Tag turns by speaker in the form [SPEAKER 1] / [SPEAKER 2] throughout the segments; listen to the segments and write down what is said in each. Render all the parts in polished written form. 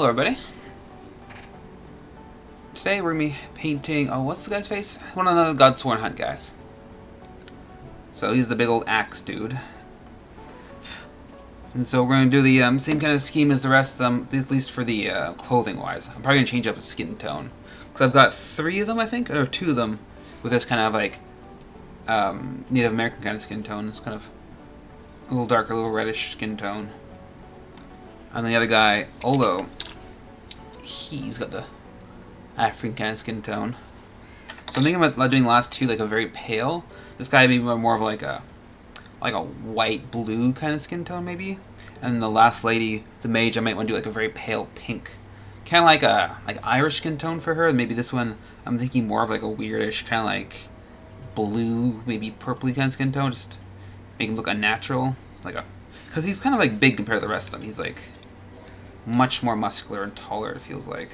[SPEAKER 1] Hello everybody. Today we're going to be painting, what's the guy's face? One of the Godsworn hunt guys. So he's the big old axe dude. And so we're going to do the same kind of scheme as the rest of them, at least for the clothing wise. I'm probably going to change up his skin tone. Because I've got 3 of them, I think, or 2 of them, with this kind of like Native American kind of skin tone. It's kind of a little darker, a little reddish skin tone. And the other guy, although he's got the African kind of skin tone. So I'm thinking about doing the last 2 like a very pale. This guy maybe more of like a white blue kind of skin tone maybe. And the last lady, the mage, I might want to do like a very pale pink. Kind of like a Irish skin tone for her. Maybe this one I'm thinking more of like a weirdish kind of like blue, maybe purpley kind of skin tone. Just make him look unnatural, because he's kind of like big compared to the rest of them. He's like much more muscular and taller, it feels like.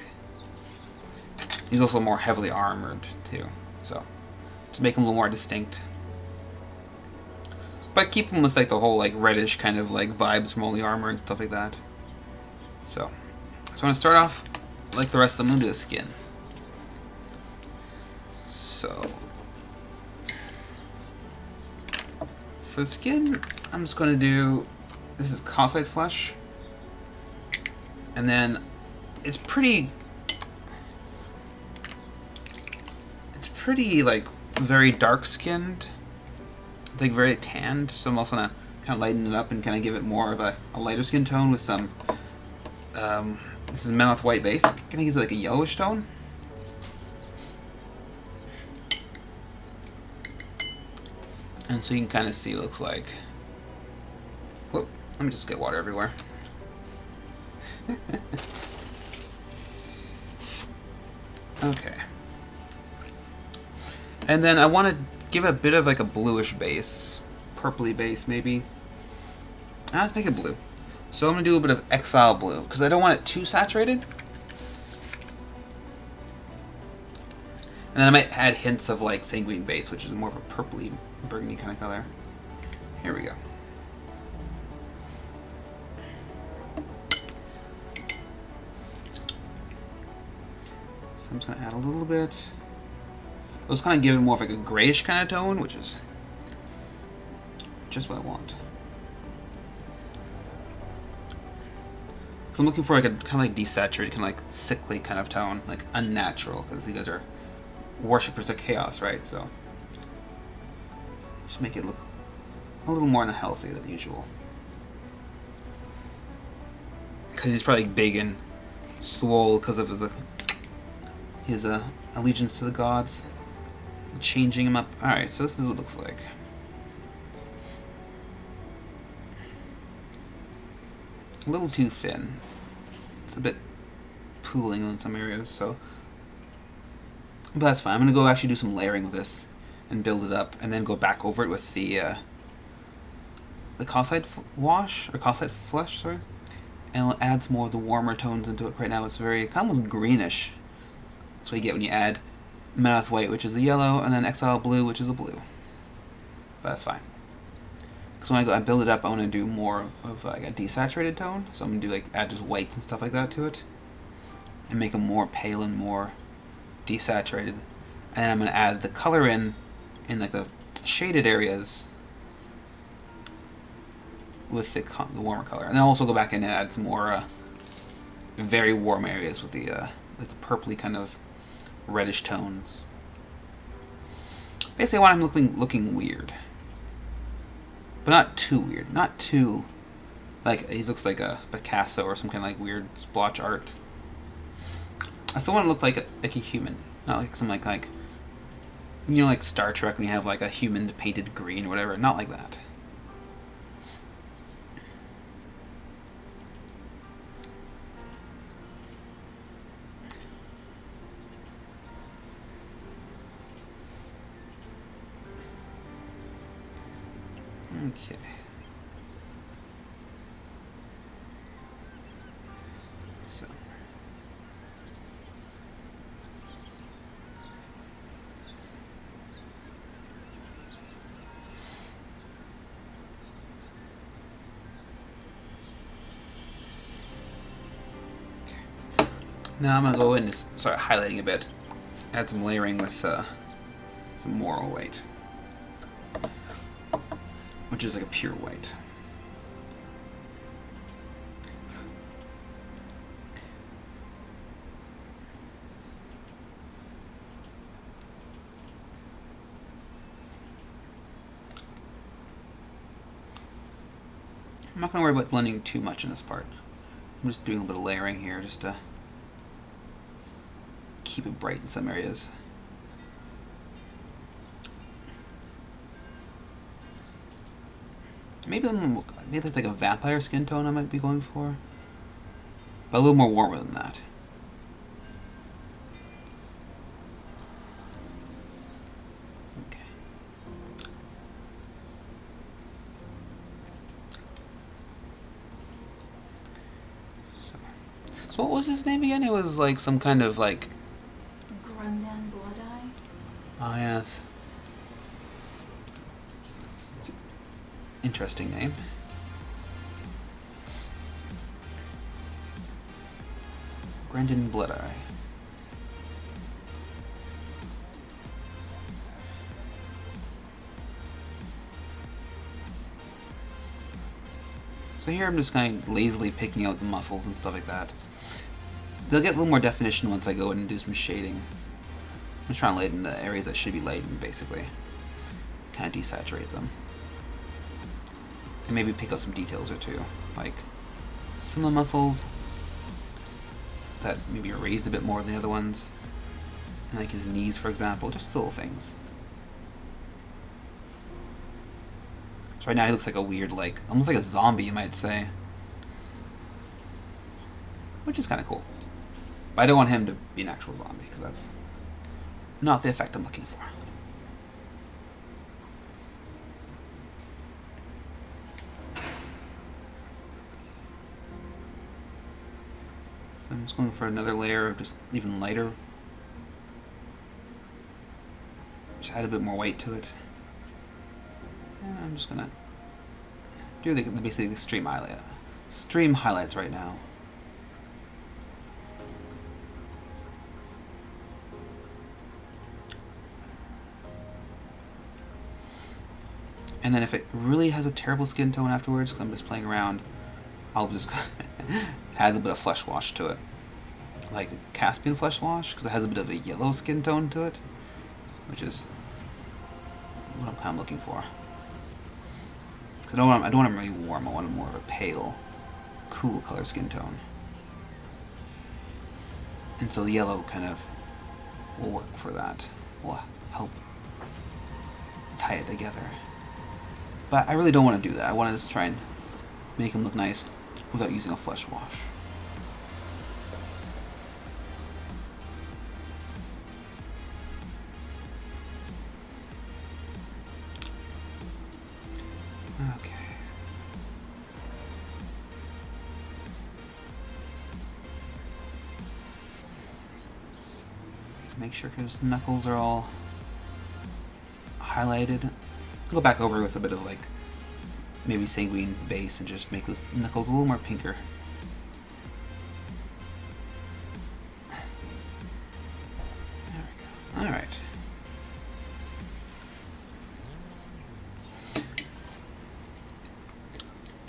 [SPEAKER 1] He's also more heavily armored too, so to make him a little more distinct. But keep him with like the whole like reddish kind of like vibes from all the armor and stuff like that. So I'm gonna start off like the rest of them into the skin. So for the skin, I'm just gonna do, this is calcite flesh. And then it's pretty like very dark skinned. It's like very tanned, so I'm also gonna kind of lighten it up and kind of give it more of a lighter skin tone with some this is Mammoth white base. Gonna use like a yellowish tone. And so you can kind of see what it looks like. Whoop, let me just get water everywhere. Okay. And then I want to give it a bit of like a bluish base. Purpley base, maybe. Let's make it blue. So I'm going to do a bit of Exile Blue, because I don't want it too saturated. And then I might add hints of like Sanguine base, which is more of a purpley, burgundy kind of color. Here we go. So I'm just going to add a little bit. I was kind of giving more of like a grayish kind of tone, which is just what I want. So I'm looking for like a kind of like desaturated, kind of like sickly kind of tone, like unnatural, because you guys are worshippers of chaos, right? So just make it look a little more unhealthy than usual. Because he's probably big and swole because of his allegiance to the gods. Changing him up. Alright, so this is what it looks like. A little too thin. It's a bit pooling in some areas, so. But that's fine. I'm going to go actually do some layering with this and build it up, and then go back over it with the calcite wash, or calcite flesh, sorry. And it adds more of the warmer tones into it. Right now it's very, kind of almost greenish. That's what you get when you add Mammoth White, which is a yellow, and then Exile Blue, which is a blue. But that's fine. Because when I build it up, I want to do more of like a desaturated tone. So I'm going to do like add just whites and stuff like that to it. And make them more pale and more desaturated. And I'm going to add the color in like the shaded areas with the warmer color. And then I'll also go back in and add some more very warm areas with the purpley kind of reddish tones. Basically, I want him looking weird, but not too weird. Not too like he looks like a Picasso or some kind of like weird splotch art. I still want to look like a human, not like some like you know, like Star Trek when you have like a human painted green or whatever. Not like that. Okay. So. Now I'm going to go in and start highlighting a bit. Add some layering with some moral white, which is like a pure white. I'm not going to worry about blending too much in this part. I'm just doing a little bit of layering here just to keep it bright in some areas. Maybe that's like a vampire skin tone I might be going for, but a little more warmer than that. Okay. So what was his name again? It was like some kind of like
[SPEAKER 2] Grundann Blood-Eye.
[SPEAKER 1] Oh yes. Interesting name. Grundann Blood-Eye. So here I'm just kind of lazily picking out the muscles and stuff like that. They'll get a little more definition once I go in and do some shading. I'm just trying to lighten the areas that should be lightened, basically. Kind of desaturate them. And maybe pick out some details or two, like some of the muscles that maybe are raised a bit more than the other ones, and like his knees, for example, just little things. So right now he looks like a weird, like almost like a zombie, you might say, which is kind of cool. But I don't want him to be an actual zombie, because that's not the effect I'm looking for. So I'm just going for another layer of just even lighter. Just add a bit more weight to it. And I'm just gonna do basically the stream highlights right now. And then if it really has a terrible skin tone afterwards, because I'm just playing around, I'll just add a bit of flesh wash to it. Like Caspian flesh wash, because it has a bit of a yellow skin tone to it, which is what I'm kind of looking for. Because I don't want him really warm, I want him more of a pale, cool color skin tone. And so the yellow kind of will work for that, will help tie it together. But I really don't want to do that. I want to just try and make him look nice without using a flesh wash. Okay. So make sure his knuckles are all highlighted. Go back over with a bit of like maybe sanguine base and just make those knuckles a little more pinker. There we go. Alright.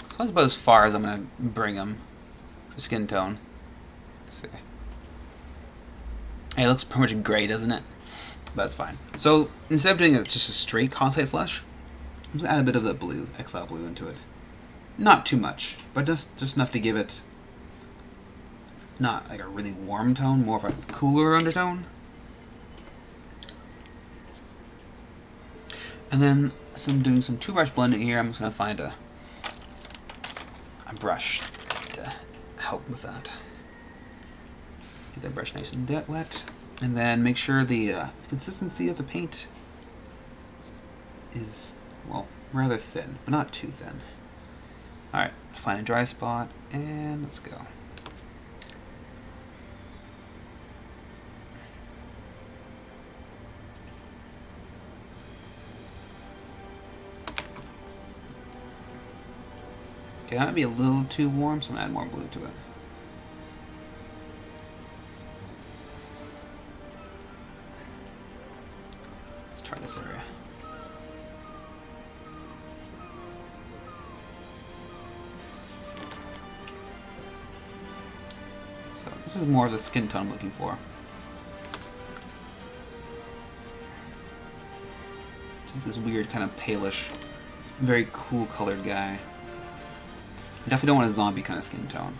[SPEAKER 1] So that's about as far as I'm going to bring him for skin tone. Let's see. Hey, it looks pretty much gray, doesn't it? But that's fine. So instead of doing just a straight Concyte flesh, I'm going to add a bit of the blue, Exile blue into it. Not too much, but just enough to give it not like a really warm tone, more of a cooler undertone. And then, so I'm doing some two-brush blending here. I'm just going to find a brush to help with that. Get that brush nice and wet. And then make sure the consistency of the paint is, well, rather thin, but not too thin. Alright, find a dry spot, and let's go. Okay, that might be a little too warm, so I'm going to add more blue to it. Let's try this area. So this is more of the skin tone I'm looking for. Just this weird kind of palish, very cool colored guy. I definitely don't want a zombie kind of skin tone.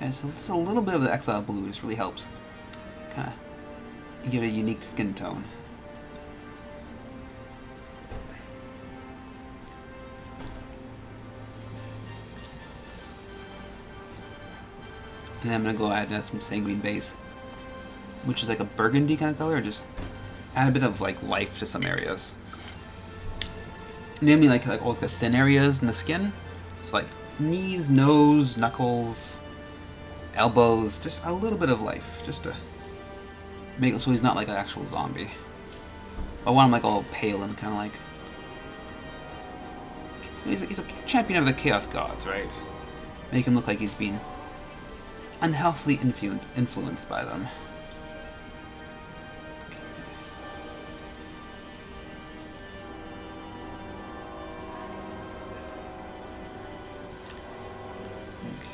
[SPEAKER 1] And so just a little bit of the Exile blue just really helps kind of give it a unique skin tone. And then I'm going to go add some sanguine base, which is like a burgundy kind of color, and just add a bit of like life to some areas. Namely like all the thin areas in the skin. So like knees, nose, knuckles, elbows, just a little bit of life, just to make it so he's not like an actual zombie. I want him like all pale and kind of like... He's a champion of the Chaos Gods, right? Make him look like he's been unhealthily influenced by them. Okay.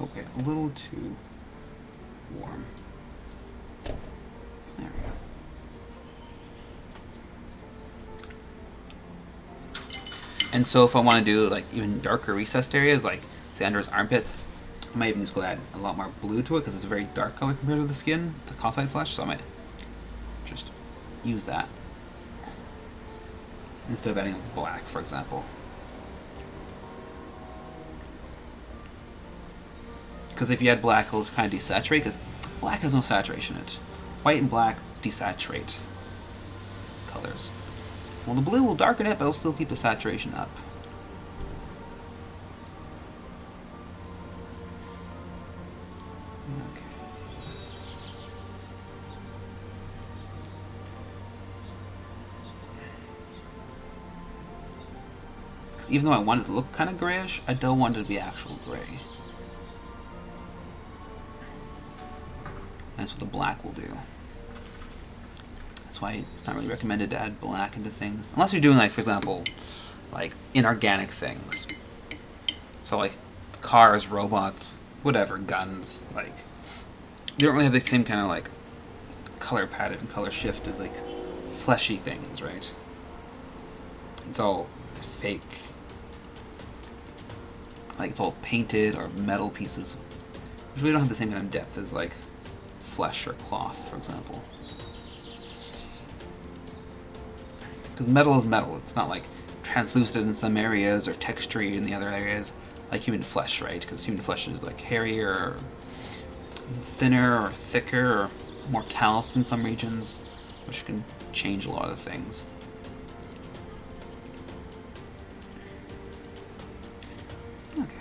[SPEAKER 1] Okay, a little too warm. There we go. And so if I want to do like even darker recessed areas, like say under his armpits, I might even just go add a lot more blue to it because it's a very dark color compared to the skin, the calcite flesh, so I might just use that instead of adding like black, for example. Because if you add black, it'll kind of desaturate, because black has no saturation in it. White and black desaturate colors. Well, the blue will darken it, but it'll still keep the saturation up. Okay. Because even though I want it to look kind of grayish, I don't want it to be actual gray. That's what the black will do. That's why it's not really recommended to add black into things. Unless you're doing, like, for example, like, inorganic things. So, like, cars, robots, whatever, guns, like, they don't really have the same kind of, like, color palette and color shift as, like, fleshy things, right? It's all fake. Like, it's all painted or metal pieces. Which really don't have the same kind of depth as, like, flesh or cloth, for example. Because metal is metal. It's not like translucent in some areas or textury in the other areas, like human flesh, right? Because human flesh is like hairier, or thinner, or thicker, or more callous in some regions, which can change a lot of things. Okay.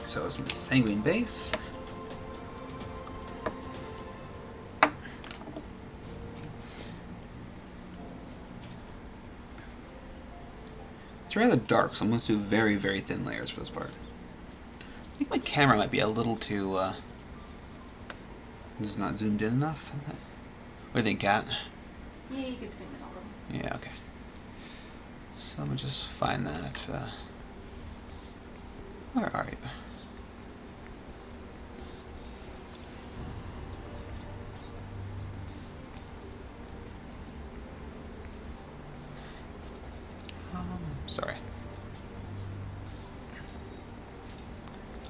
[SPEAKER 1] So some sanguine base. It's rather dark, so I'm going to do very, very thin layers for this part. I think my camera might be a little too, it's not zoomed in enough. What do you think, Kat?
[SPEAKER 2] Yeah, you could zoom in a little.
[SPEAKER 1] Yeah, okay. So let me just find that. Where are you? Sorry.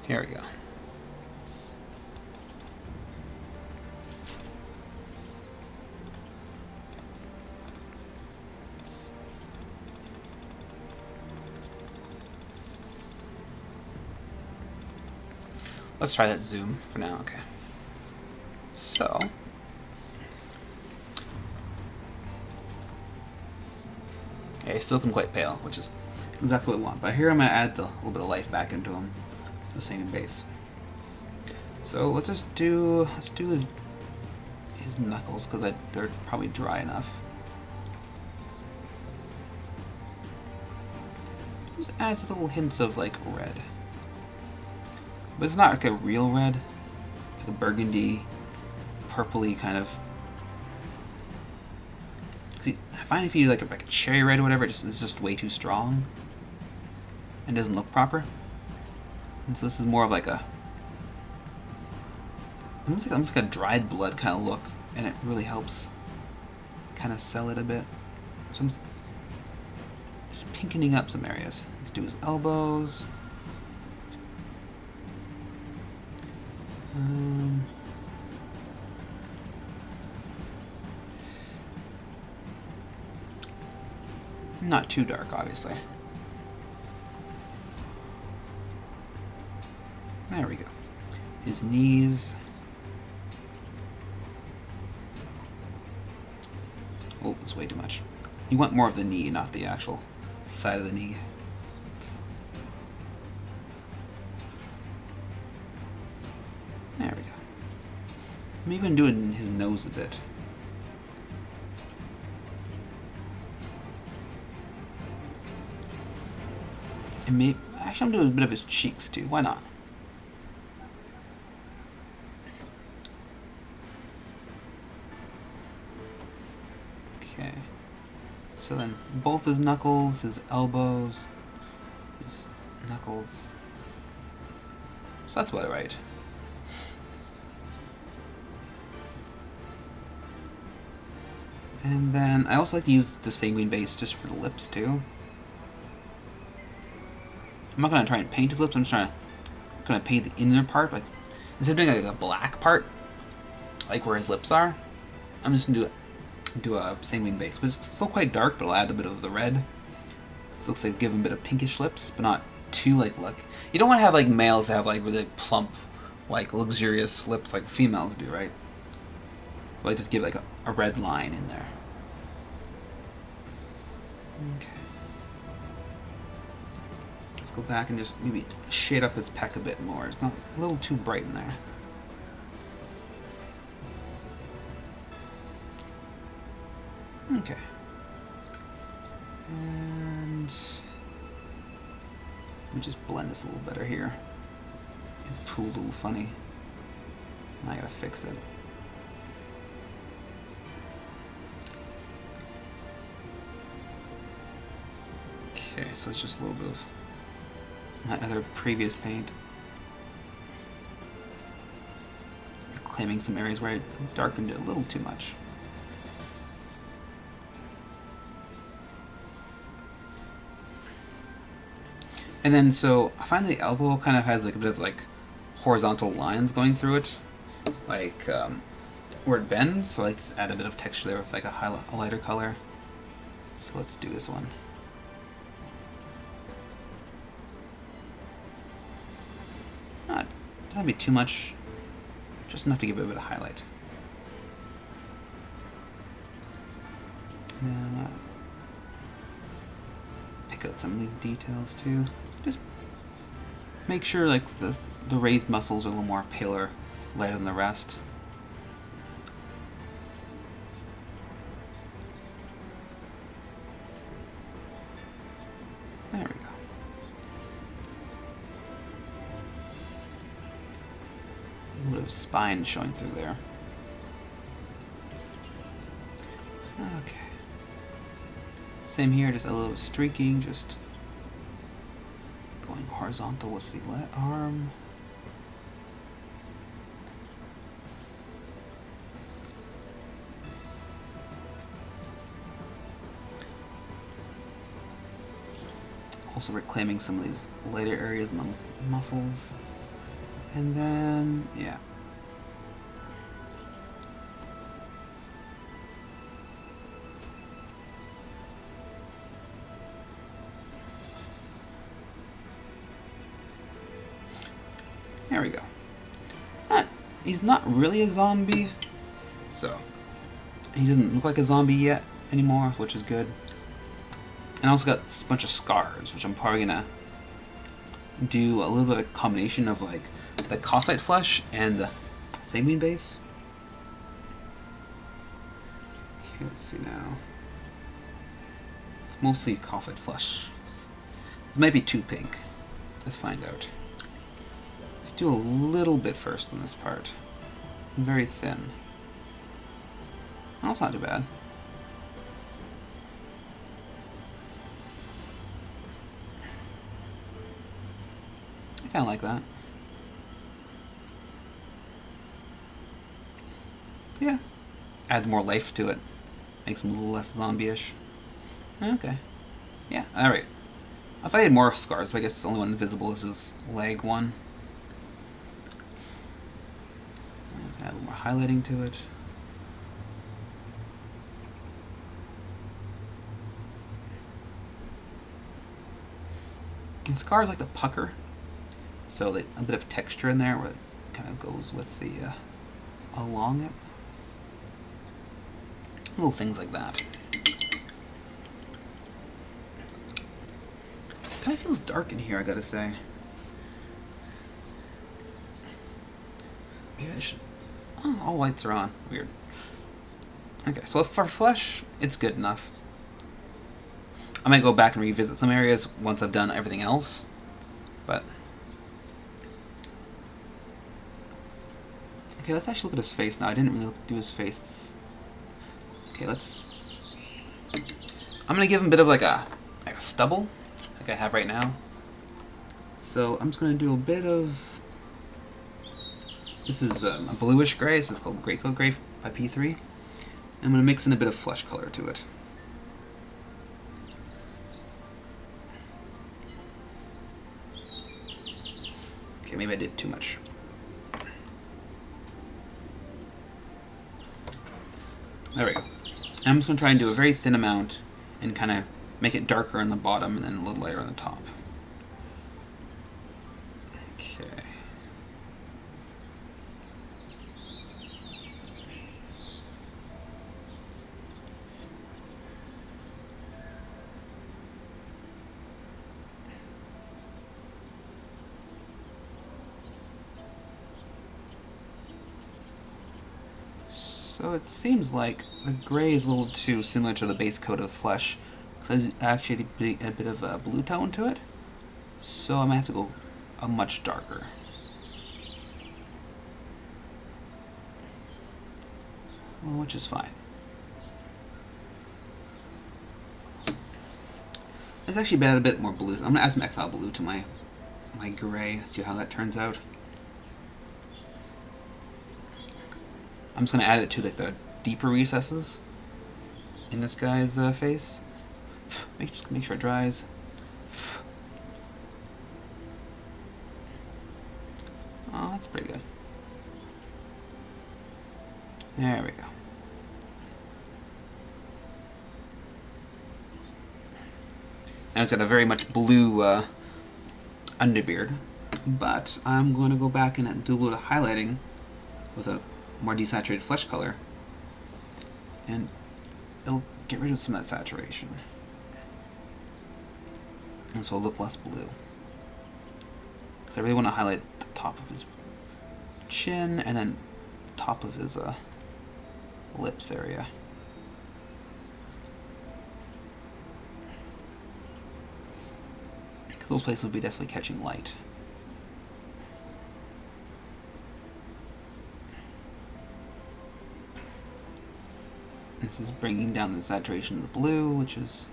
[SPEAKER 1] Here we go. Let's try that zoom for now, okay. So, yeah, he's still looking quite pale, which is exactly what we want. But here I'm going to add a little bit of life back into him, the same base. So let's just do his knuckles, because they're probably dry enough. Just adds little hints of like red. But it's not like a real red. It's like a burgundy, purpley kind of. See, I find if you use like a cherry red or whatever, it's just way too strong and doesn't look proper. And so this is more of like a almost like a dried blood kind of look, and it really helps kind of sell it a bit. So I'm just pinkening up some areas. Let's do his elbows. Not too dark, obviously. There we go. His knees. Oh, that's way too much. You want more of the knee, not the actual side of the knee. There we go. I'm even doing his nose a bit. And maybe, actually I'm doing a bit of his cheeks too. Why not? So then both his knuckles, his elbows, his knuckles. So that's about right. And then I also like to use the sanguine base just for the lips too. I'm not going to try and paint his lips, I'm just gonna paint the inner part, like instead of doing like a black part, like where his lips are, I'm just going to do a sanguine base, which is still quite dark, but I'll add a bit of the red. So it looks like give him a bit of pinkish lips, but not too like you don't want to have like males that have like really plump, like luxurious lips like females do, right? So I just give like a red line in there. Okay. Let's go back and just maybe shade up his peck a bit more. It's not a little too bright in there. Okay. And let me just blend this a little better here. It pooled a little funny. Now I gotta fix it. Okay, so it's just a little bit of my other previous paint. Reclaiming some areas where I darkened it a little too much. And then, so I find the elbow kind of has like a bit of like horizontal lines going through it, like where it bends. So I like to add a bit of texture there with like a lighter color. So let's do this one. Doesn't be too much, just enough to give it a bit of highlight. And then pick out some of these details too. Just make sure like the raised muscles are a little more paler, lighter than the rest. There we go. A little bit of spine showing through there. Okay. Same here, just a little streaking, just going horizontal with the arm. Also reclaiming some of these lighter areas in the muscles. And then, yeah. There we go. He's not really a zombie, so he doesn't look like a zombie yet anymore, which is good. And I also got a bunch of scars, which I'm probably gonna do a little bit of a combination of like the calcite flesh and the sanguine base. Okay, let's see now. It's mostly calcite flesh. This might be too pink. Let's find out. Let's do a little bit first on this part. Very thin. Oh, it's not too bad. I kind of like that. Yeah. Adds more life to it. Makes him a little less zombie-ish. Okay. Yeah, alright. I thought he had more scars, but I guess the only one visible is his leg one. Let's add a little more highlighting to it. And scars like to pucker, so a bit of texture in there where it kind of goes with the along it. Little things like that. Kind of feels dark in here, I gotta say. Maybe I should. Oh, all lights are on. Weird. Okay, so for flesh, it's good enough. I might go back and revisit some areas once I've done everything else, but okay, let's actually look at his face now. I didn't really do his face. Okay, let's I'm gonna give him a bit of like a stubble, like I have right now. So I'm just gonna do a bit of. This is a bluish gray. This is called Grey Coat Gray by P3. I'm gonna mix in a bit of flesh color to it. Okay, maybe I did too much. There we go. And I'm just going to try and do a very thin amount and kind of make it darker on the bottom and then a little lighter on the top. Okay. So it seems like the gray is a little too similar to the base coat of the flesh. So I actually add a bit of a blue tone to it. So I'm going to have to go a much darker. Well, which is fine. Let's actually add a bit more blue. I'm going to add some Exile blue to my gray. See how that turns out. I'm just going to add it to like the deeper recesses in this guy's face. Just make sure it dries. Oh, that's pretty good. There we go. Now it's got a very much blue underbeard, but I'm going to go back and do a little highlighting with a more desaturated flesh color, and it'll get rid of some of that saturation, and so it'll look less blue. Because I really want to highlight the top of his chin and then the top of his lips area. Because those places will be definitely catching light. This is bringing down the saturation of the blue, which is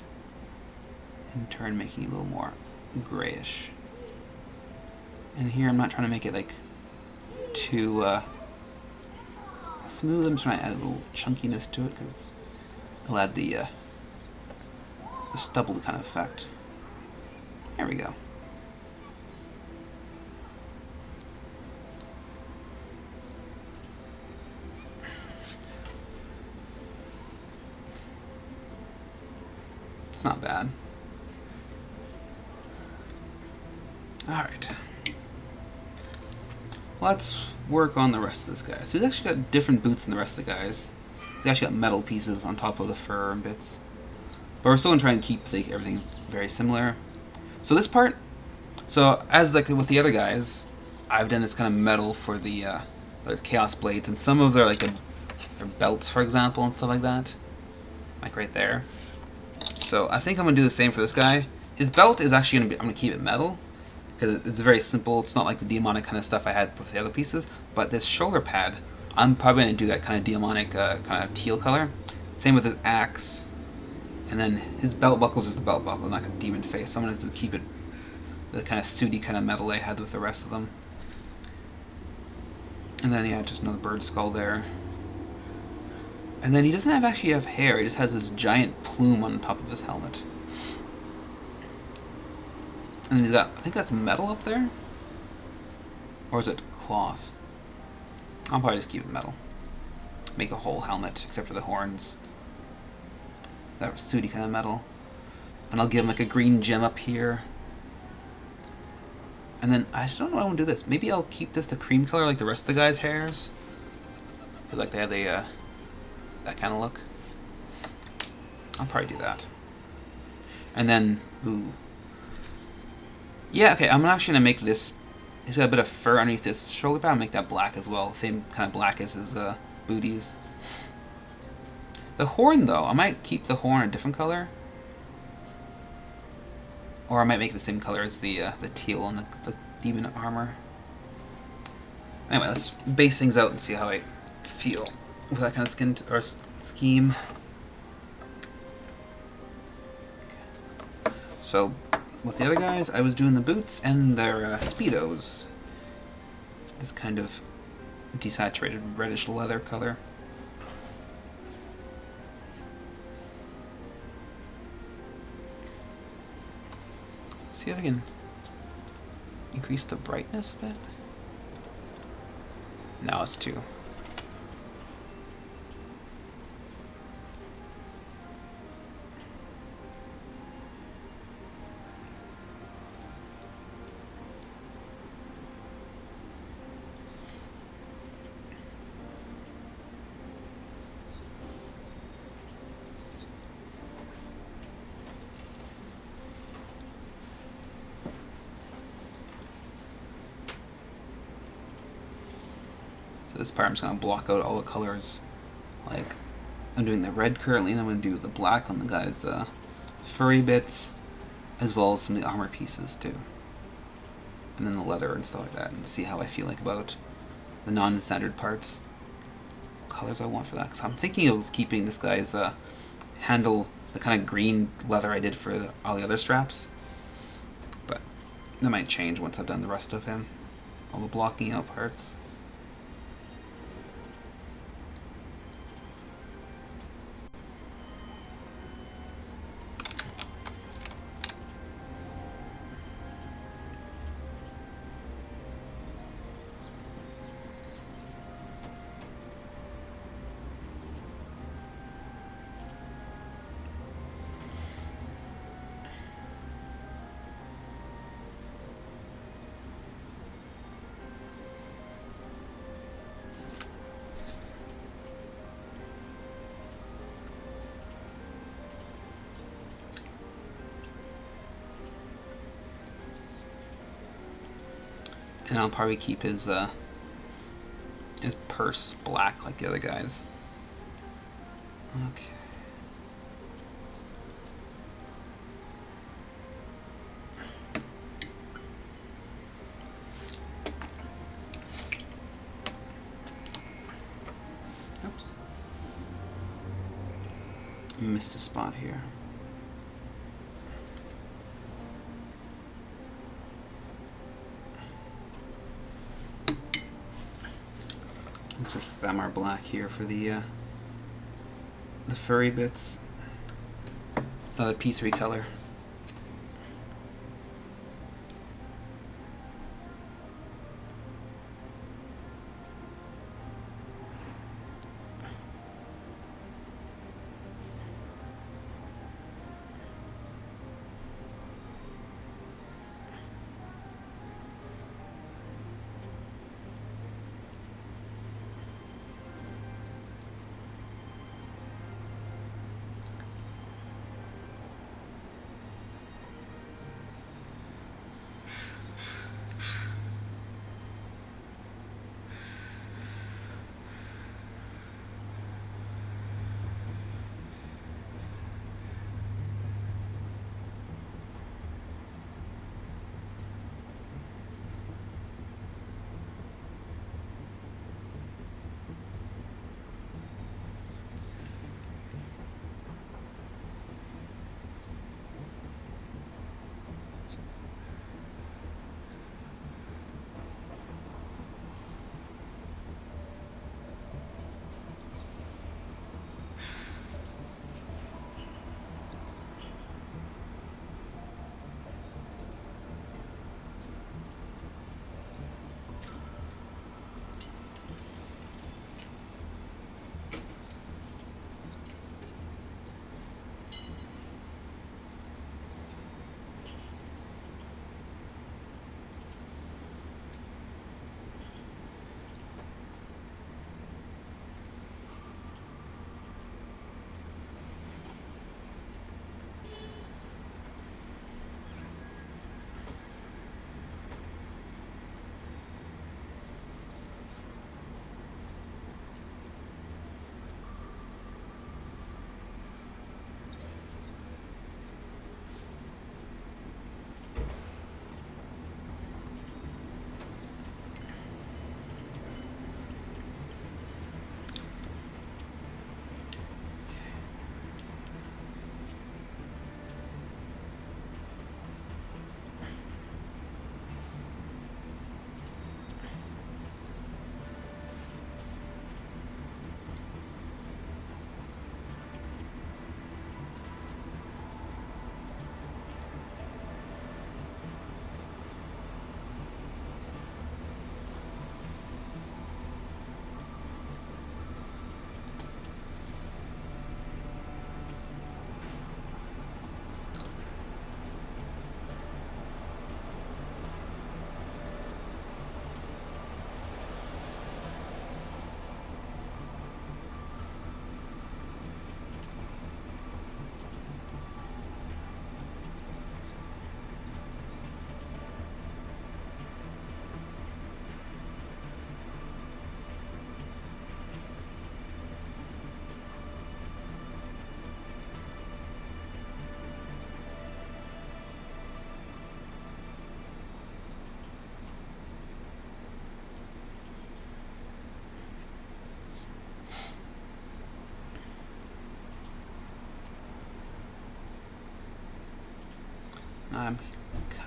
[SPEAKER 1] in turn making it a little more grayish. And here I'm not trying to make it like too smooth. I'm just trying to add a little chunkiness to it because it'll add the stubble kind of effect. There we go. It's not bad. Alright. Let's work on the rest of this guy. So he's actually got different boots than the rest of the guys. He's actually got metal pieces on top of the fur and bits. But we're still going to try and keep like, everything very similar. So this part, so as like with the other guys, I've done this kind of metal for the Chaos Blades, and some of their like their belts, for example, and stuff like that. Like right there. So I think I'm going to do the same for this guy. His belt is actually going to be, I'm going to keep it metal, because it's very simple. It's not like the demonic kind of stuff I had with the other pieces. But this shoulder pad, I'm probably going to do that kind of demonic, kind of teal color. Same with his axe. And then his belt buckle is just the belt buckle, not a demon face. So I'm going to keep it the kind of sooty kind of metal I had with the rest of them. And then, yeah, just another bird skull there. And then he doesn't actually have hair, he just has this giant plume on top of his helmet. And then he's got, I think that's metal up there? Or is it cloth? I'll probably just keep it metal. Make the whole helmet, except for the horns. That sooty kind of metal. And I'll give him like a green gem up here. And then, I just don't know how I want to do this. Maybe I'll keep this the cream color like the rest of the guys' hairs. Because like they have the, that kind of look. I'll probably do that. And then, ooh. Yeah, okay, I'm actually going to make this, he's got a bit of fur underneath this shoulder pad, I'll make that black as well. Same kind of black as his booties. The horn, though, I might keep the horn a different color. Or I might make it the same color as the teal on the demon armor. Anyway, let's base things out and see how I feel with that kind of scheme. So, with the other guys, I was doing the boots and their Speedos. This kind of desaturated reddish leather color. Let's see if I can increase the brightness a bit. No, it's 2. So this part I'm just going to block out all the colors. Like, I'm doing the red currently, and I'm going to do the black on the guy's furry bits, as well as some of the armor pieces too. And then the leather and stuff like that, and see how I feel like about the non-standard parts. What colors I want for that. Because I'm thinking of keeping this guy's handle, the kind of green leather I did for all the other straps. But that might change once I've done the rest of him. All the blocking out parts. And I'll probably keep his purse black like the other guys. Okay. Oops. Missed a spot here. Let's just Thamar black here for the furry bits. Another P3 color.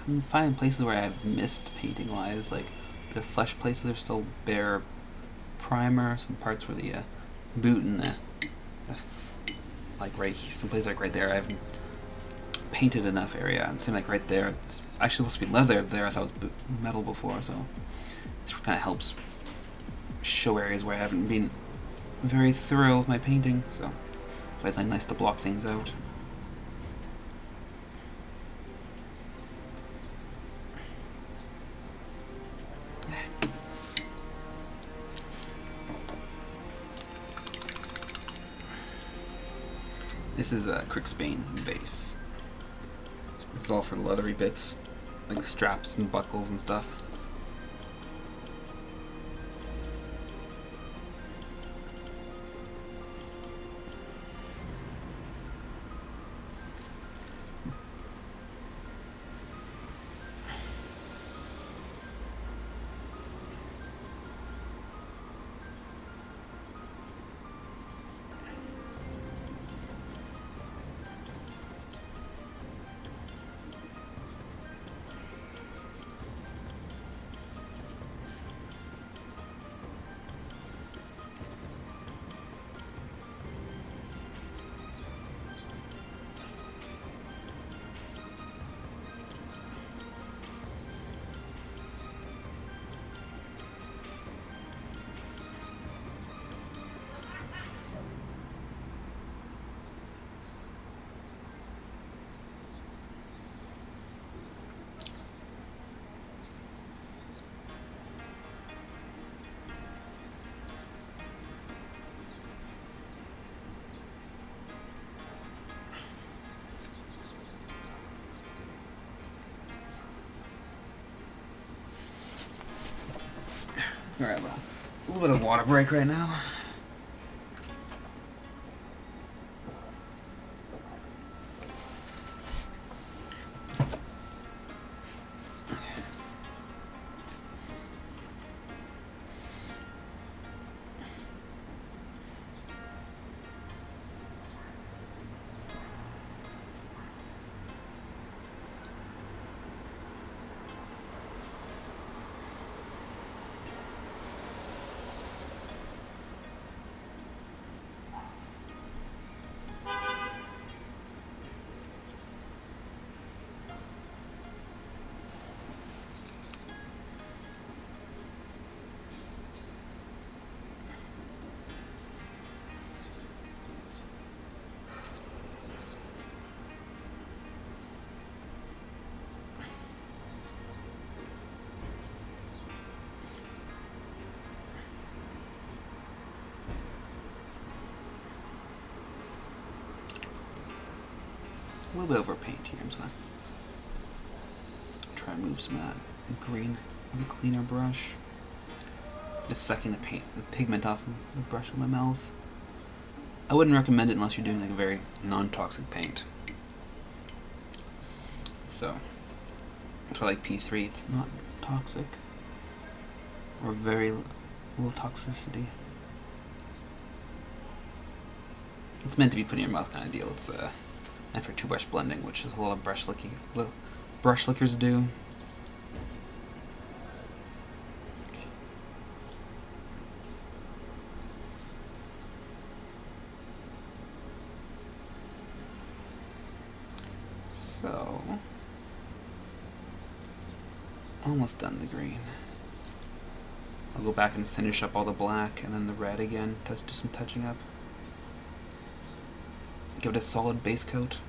[SPEAKER 1] I'm finding places where I've missed painting-wise, like the flesh places are still bare primer, some parts where the boot and like right here, some places like right there I haven't painted enough area. It seemed like right there it's actually supposed to be leather there. I thought it was metal before, so this kind of helps show areas where I haven't been very thorough with my painting, so it's like nice to block things out. This is a Cricksbane base. This is all for the leathery bits, like the straps and buckles and stuff. Alright, well, a little bit of water break right now. A little bit over paint here. I'm just gonna try and move some of that green with a cleaner brush. Just sucking the pigment off the brush with my mouth. I wouldn't recommend it unless you're doing like a very non-toxic paint. So for like P3, it's not toxic or very low toxicity. It's meant to be put in your mouth kind of deal. It's and for two-brush blending, which is a lot of brush lickers do. So, almost done the green. I'll go back and finish up all the black and then the red again to do some touching up. Give it a solid base coat.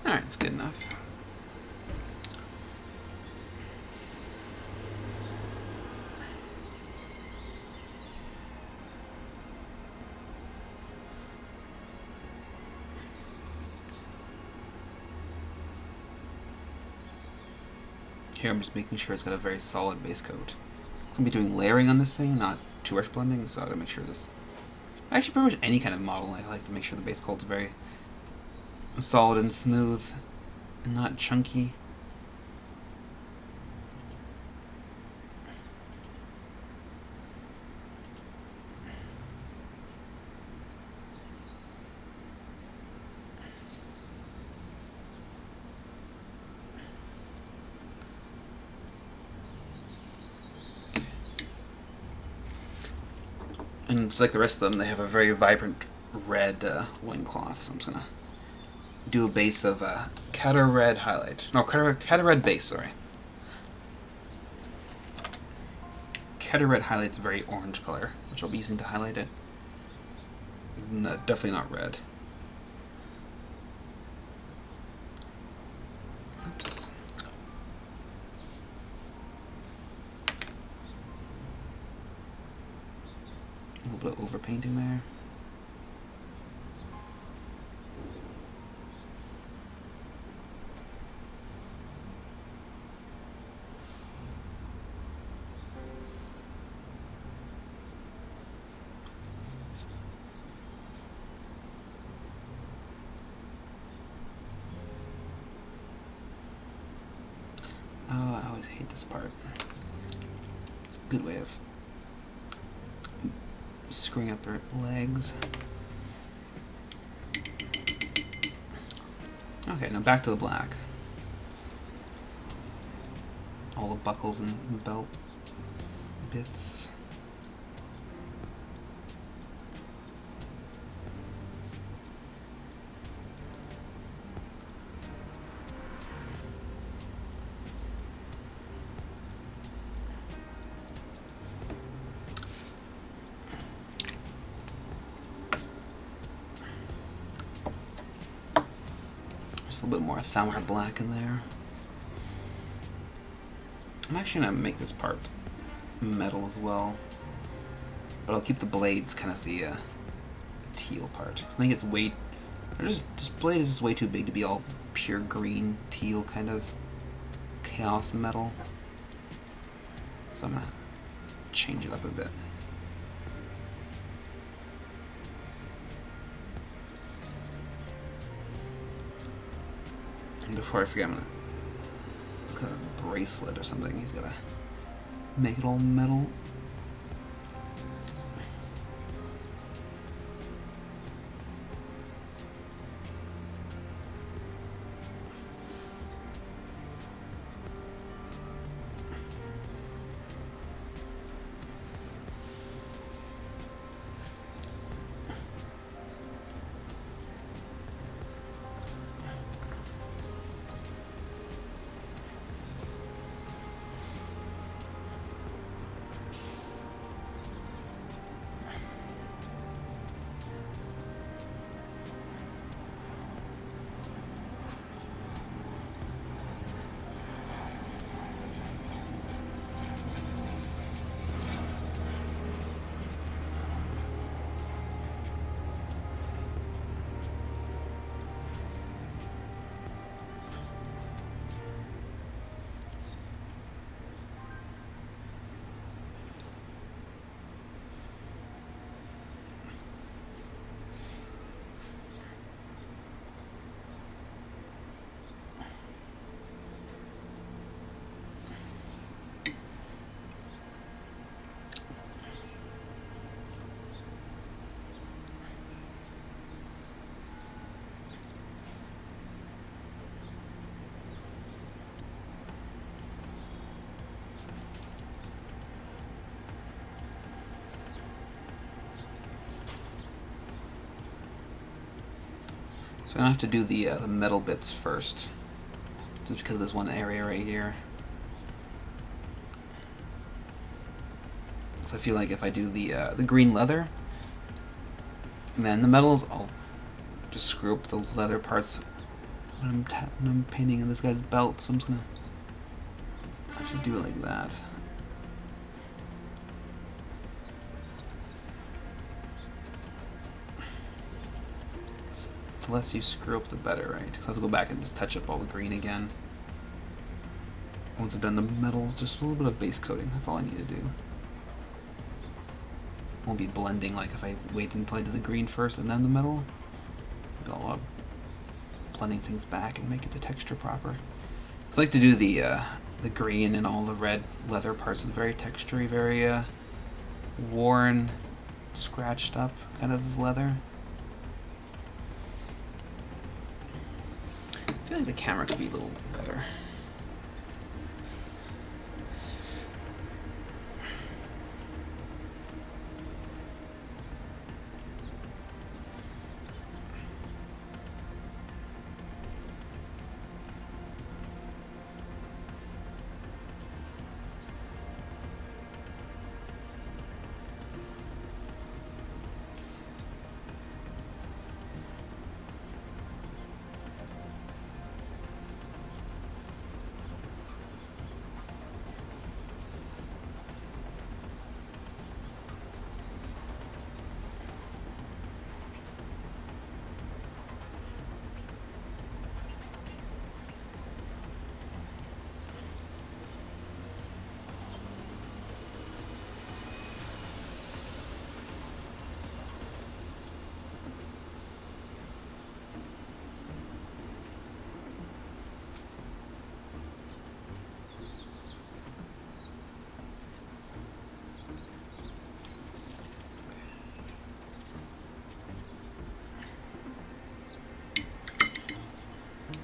[SPEAKER 1] Alright, it's good enough. Here I'm just making sure it's got a very solid base coat. I'm going to be doing layering on this thing, not two-brush blending, so I gotta make sure this Actually, pretty much any kind of model, I like to make sure the base coat's very solid and smooth and not chunky. And it's like the rest of them, they have a very vibrant red loincloth, so I'm just going to do a base of Cata Red highlight. No, Cata Red base, sorry. Cata Red highlight's a very orange color, which I'll be using to highlight it. It's definitely not red. Oops. A little bit of overpainting there. Oh, I always hate this part. It's a good way of screwing up her legs. Okay, now back to the black. All the buckles and belt bits. Just a little bit more Thalmor black in there. I'm actually going to make this part metal as well, but I'll keep the blades kind of the teal part. I think it's way, this blade is just way too big to be all pure green, teal kind of chaos metal. So I'm going to change it up a bit. And before I forget, I'm going to look at a bracelet or something. He's got to make it all metal. So I'm going to have to do the metal bits first, just because of this one area right here. So I feel like if I do the green leather, and then the metals, I'll just screw up the leather parts when I'm painting in this guy's belt. So I'm just going to have to do it like that. The less you screw up, the better, right? Because I have to go back and just touch up all the green again. Once I've done the metal, just a little bit of base coating. That's all I need to do. won't be blending like if I wait until I do the green first and then the metal. Got a lot of blending things back and make it the texture proper. I like to do the green and all the red leather parts is very textury, very worn, scratched up kind of leather. I feel like the camera could be a little better.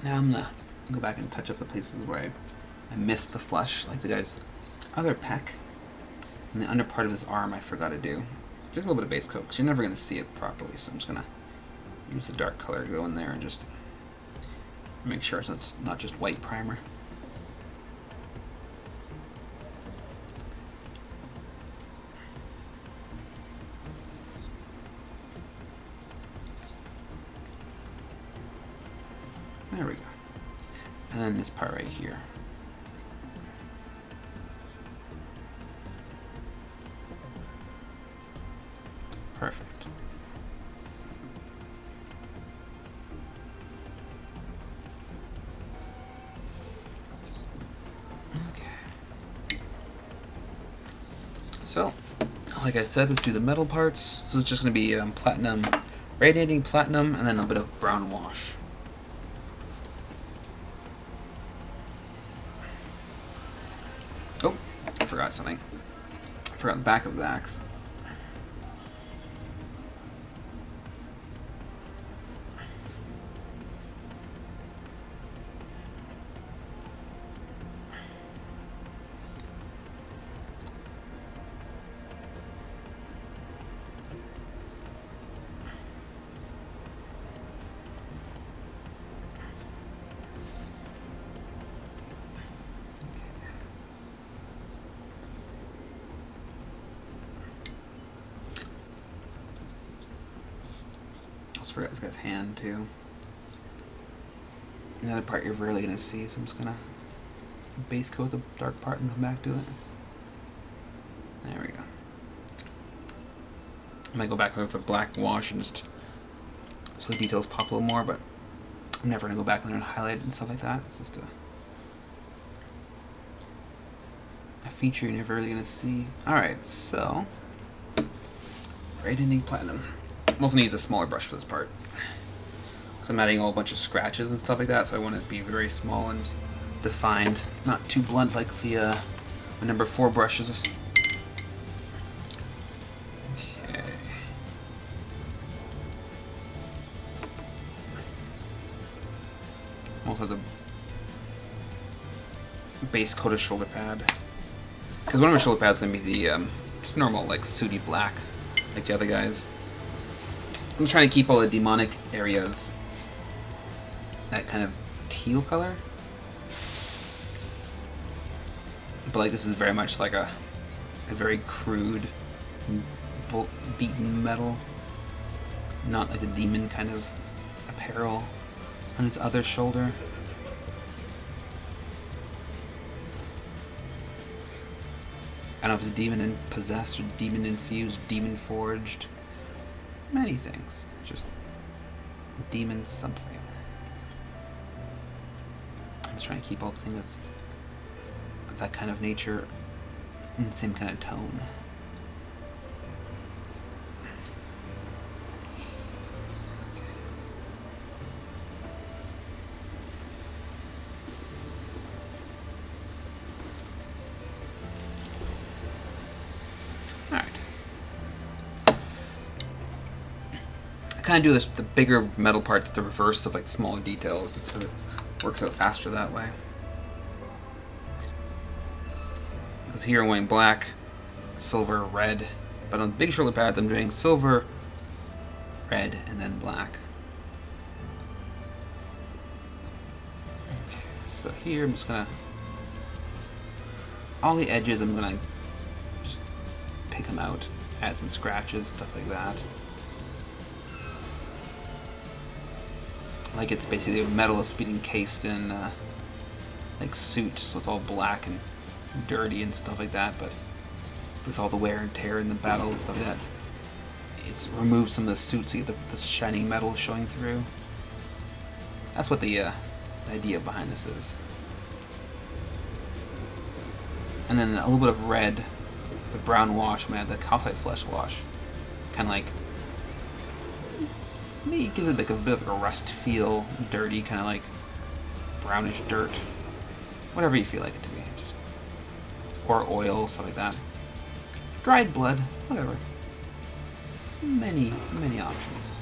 [SPEAKER 1] Now I'm gonna go back and touch up the places where I missed the flesh, like the guy's other pec. And the under part of his arm I forgot to do. Just a little bit of base coat, because you're never going to see it properly, so I'm just going to use the dark color to go in there and just make sure it's not just white primer. There we go. And then this part right here. Perfect. Okay. So, like I said, let's do the metal parts. So it's just going to be platinum, radiating platinum, and then a bit of brown wash. Oh, I forgot something. I forgot the back of the axe. Forgot this guy's hand too. Another part you're rarely going to see, so I'm just going to base coat the dark part and come back to it. There we go. I might go back with a black wash and just so the details pop a little more, but I'm never going to go back in there and highlight it and stuff like that. It's just a feature you're never really going to see. Alright, so radiating platinum. I'm also going to use a smaller brush for this part. So I'm adding a whole bunch of scratches and stuff like that, so I want it to be very small and defined, not too blunt like the my number 4 brushes. Okay. Also the base coat of shoulder pad, because one of my shoulder pads is going to be the just normal like sooty black, like the other guys. I'm trying to keep all the demonic areas that kind of teal color. But like this is very much like a very crude beaten metal. Not like a demon kind of apparel on his other shoulder. I don't know if it's demon possessed or demon infused, demon forged. Many things. Just demon something. I'm just trying to keep all the things that's of that kind of nature in the same kind of tone. kind of do this, the bigger metal parts the reverse of like the smaller details, so it works out faster that way. Because here I'm wearing black, silver, red, but on the big shoulder pads I'm doing silver, red, and then black. Okay, so here I'm just gonna, all the edges I'm gonna just pick them out, add some scratches, stuff like that. Like it's basically a metal that's being encased in like suits, so it's all black and dirty and stuff like that, but with all the wear and tear in the battles and stuff like that, it's removed some of the suits so you get the shining metal showing through. That's what the idea behind this is. And then a little bit of red, the brown wash, man, the calcite flesh wash, kind of like, maybe give it like a bit of a rust feel, dirty, kind of like brownish dirt, whatever you feel like it to be, just, or oil, stuff like that. Dried blood, whatever. Many options.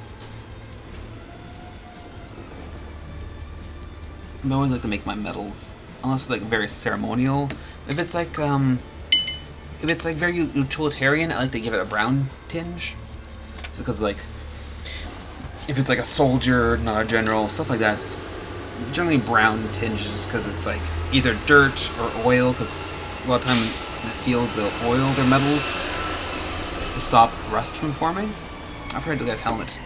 [SPEAKER 1] I always like to make my metals, unless it's like very ceremonial. If it's like very utilitarian, I like to give it a brown tinge, because like, if it's like a soldier, not a general, stuff like that, generally brown tinge just because it's like either dirt or oil, because a lot of time in the fields they'll oil their metals to stop rust from forming. I've heard the guy's helmet.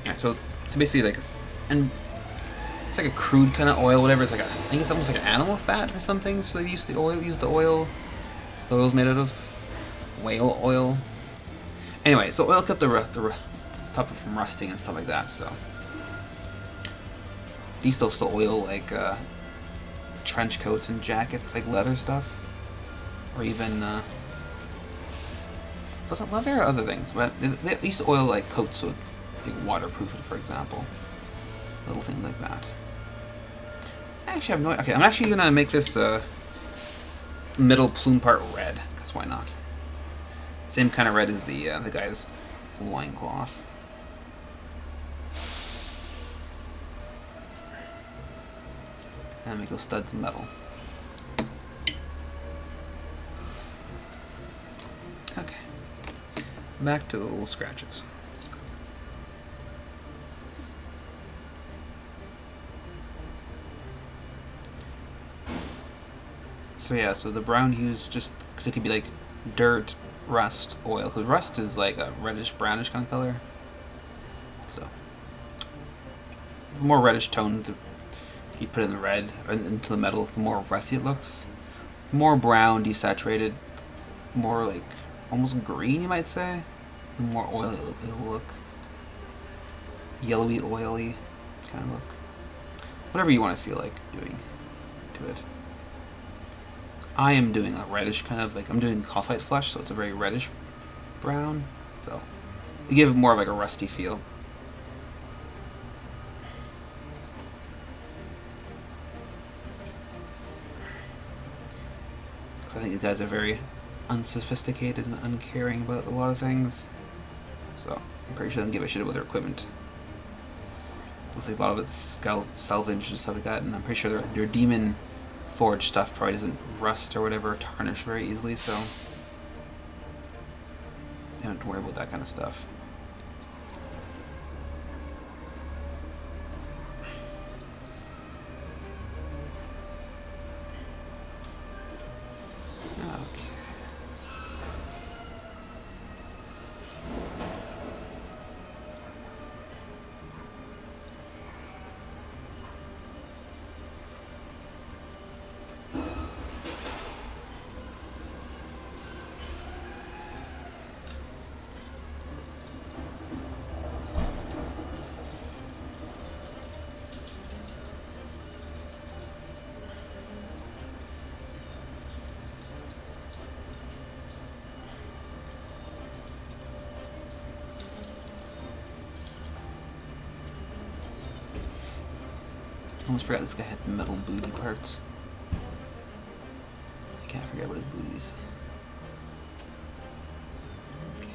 [SPEAKER 1] Alright, so basically like, and it's like a crude kind of oil, whatever. It's like I think it's almost like an animal fat or something. So they use the oil. The oil's made out of whale oil. Anyway, so oil kept the stop it from rusting and stuff like that. So they used to also oil like trench coats and jackets, like leather stuff, or even was it leather or other things? But they used to oil like coats so like waterproof it, for example. Little things like that. I actually have no. Okay, I'm actually gonna make this middle plume part red, because why not? Same kind of red as the guy's loincloth. And make those studs metal. Okay. Back to the little scratches. So yeah, so the brown hues just because it could be like dirt, rust, oil. Because rust is like a reddish brownish kind of color. So the more reddish tone you put in the red or into the metal, the more rusty it looks. More brown, desaturated, more like almost green, you might say. The more oily it'll look. Yellowy, oily kind of look. Whatever you want to feel like doing to it. I am doing a reddish kind of, like, I'm doing calcite flesh, so it's a very reddish brown, so they give it more of like a rusty feel. Because I think these guys are very unsophisticated and uncaring about a lot of things, so I'm pretty sure they don't give a shit about their equipment. Looks like a lot of it's salvaged and stuff like that, and I'm pretty sure their demon forged stuff probably doesn't rust or whatever, tarnish very easily, so you don't have to worry about that kind of stuff. Okay. I almost forgot this guy had metal booty parts. I can't forget about his booties. Okay.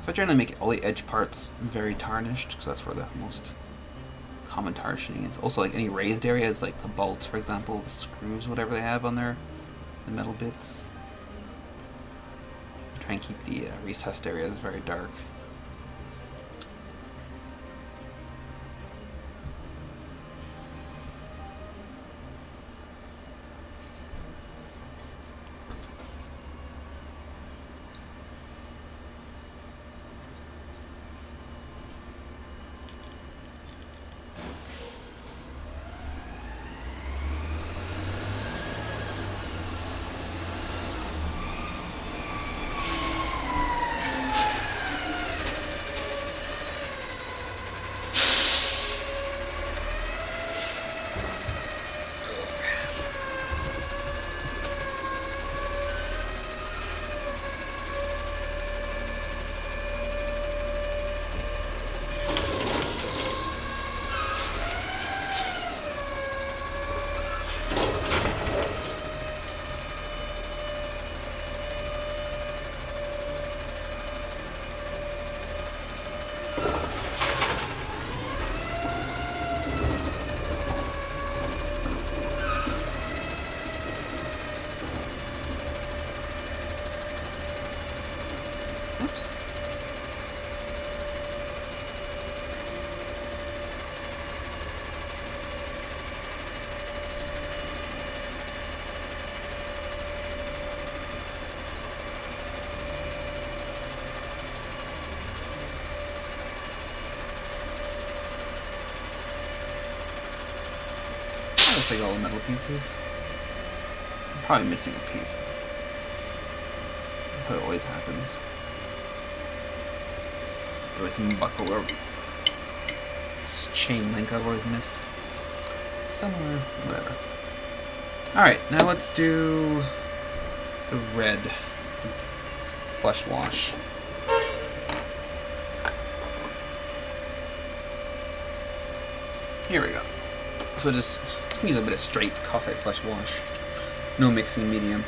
[SPEAKER 1] So I generally make all the edge parts very tarnished, because that's where the most common tarnishing is. Also, like any raised areas, like the bolts, for example, the screws, whatever they have on there, the metal bits. Try and keep the recessed areas very dark. Oops. I'll take all the metal pieces. I'm probably missing a piece. That's how it always happens. There was some buckle or chain link I've always missed. Somewhere, whatever. Alright, now let's do the red, the flesh wash. Here we go. So just use a bit of straight calcite flesh wash. No mixing medium.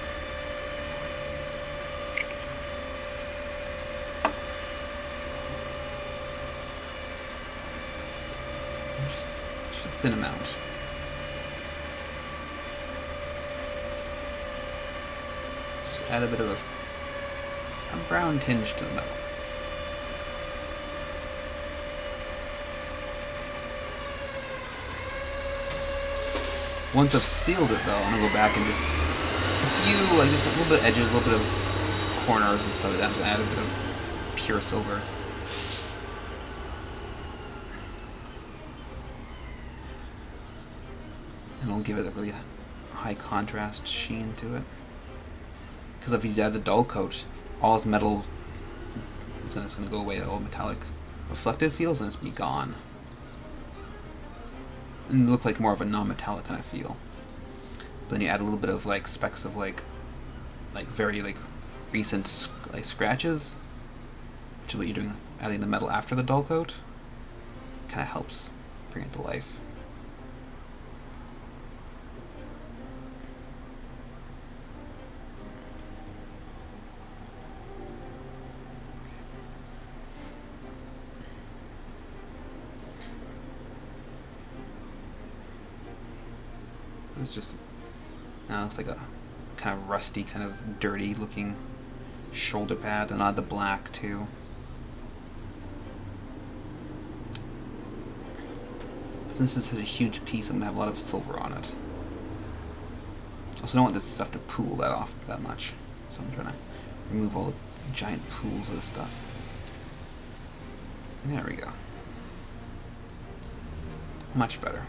[SPEAKER 1] Just a thin amount. Just add a bit of a brown tinge to the metal. Once I've sealed it though, I'm gonna go back and just a few, like just a little bit of edges, a little bit of corners and stuff like that, to add a bit of pure silver. And it'll give it a really high contrast sheen to it. Because if you add the dull coat, all this metal is gonna go away, all metallic reflective feels, and it's gonna be gone. And look like more of a non-metallic kind of feel. But then you add a little bit of like specks of like very like recent like scratches, which is what you're doing, adding the metal after the dull coat. It kind of helps bring it to life. It's just now it's like a kind of rusty, kind of dirty looking shoulder pad, and I'll add the black too. Since this is a huge piece, I'm gonna have a lot of silver on it. Also, don't want this stuff to pool that off that much, so I'm trying to remove all the giant pools of this stuff. There we go. Much better.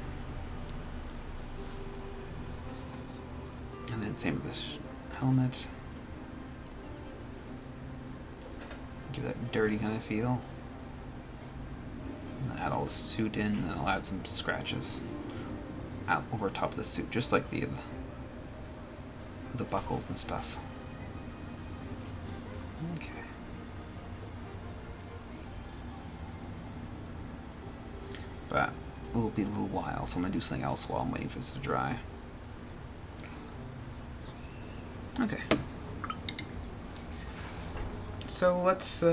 [SPEAKER 1] And then same with this helmet. Give that dirty kind of feel. And add all the suit in, and then I'll add some scratches out over top of the suit, just like the buckles and stuff. Okay. But it will be a little while, so I'm gonna do something else while I'm waiting for this to dry. Okay. So let's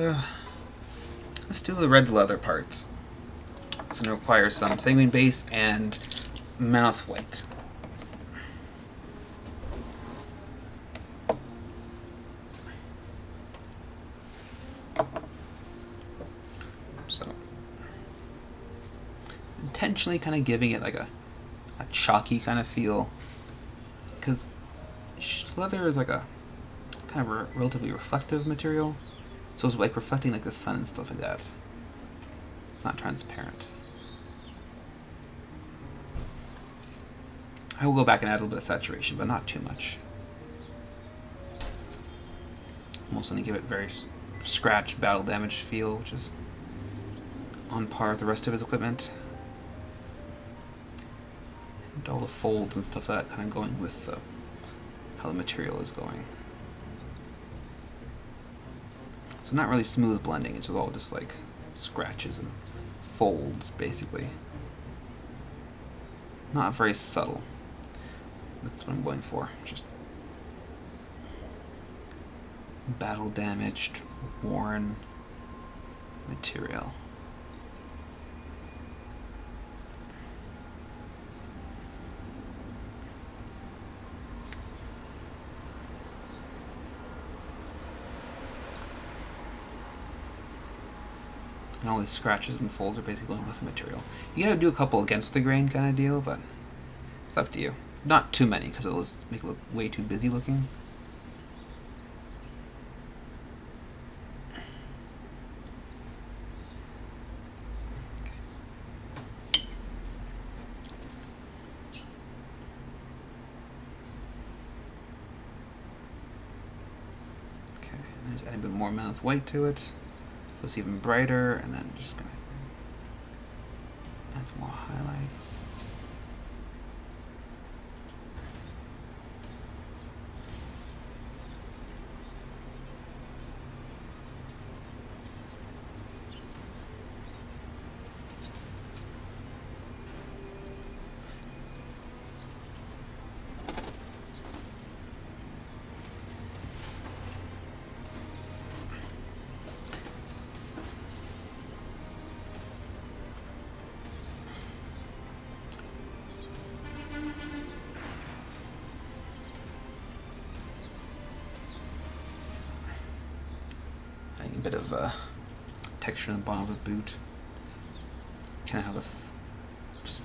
[SPEAKER 1] Let's do the red leather parts. It's going to require some sanguine base and mouth white. So, intentionally kind of giving it like a chalky kind of feel, because leather is like a kind of a relatively reflective material, so it's like reflecting like the sun and stuff like that. It's not transparent. I will go back and add a little bit of saturation, but not too much. I'm also going to give it very scratch, battle damage feel, which is on par with the rest of his equipment. And all the folds and stuff like that kind of going with how the material is going. So not really smooth blending, it's all just like scratches and folds, basically. Not very subtle. That's what I'm going for. Just battle damaged, worn material. And all these scratches and folds are basically going with the material. You gotta do a couple against the grain kind of deal, but it's up to you. Not too many, because it'll make it look way too busy looking. Okay, and just adding a bit more mouth white to it, so it's even brighter, and then just gonna add some more highlights. Adding a bit of texture in the bottom of the boot. Kind of have the just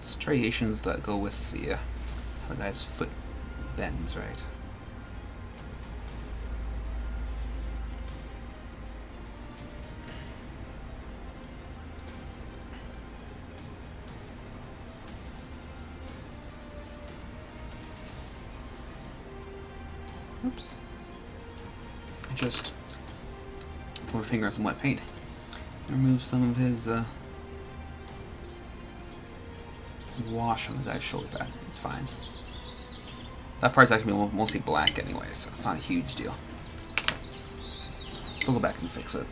[SPEAKER 1] striations that go with the how the guy's foot bends, right? Oops. I just put my finger on some wet paint. Remove some of his wash on the guy's shoulder pad. It's fine. That part's actually mostly black anyway, so it's not a huge deal. Still go back and fix it.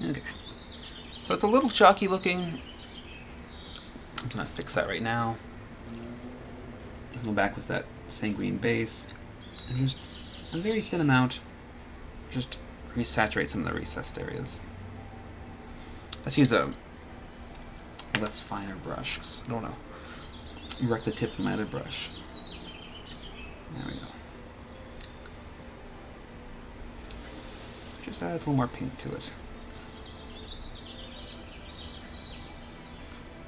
[SPEAKER 1] Okay, so it's a little chalky looking. I'm just gonna fix that right now. Go back with that sanguine base, and just a very thin amount, just resaturate some of the recessed areas. Let's use a less finer brush, because I don't want to wreck the tip of my other brush. There we go. Just add a little more pink to it.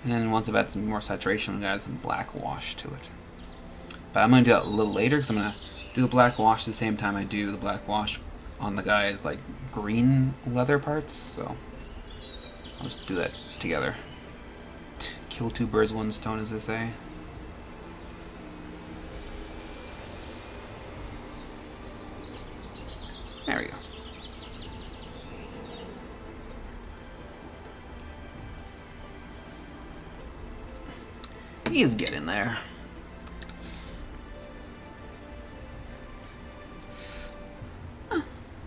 [SPEAKER 1] And then once I've added some more saturation, I'm going to add some black wash to it. But I'm going to do that a little later, because I'm going to do the black wash at the same time I do the black wash on the guy's like green leather parts. So I'll just do that together. Kill two birds with one stone, as they say. There we go. He's getting there.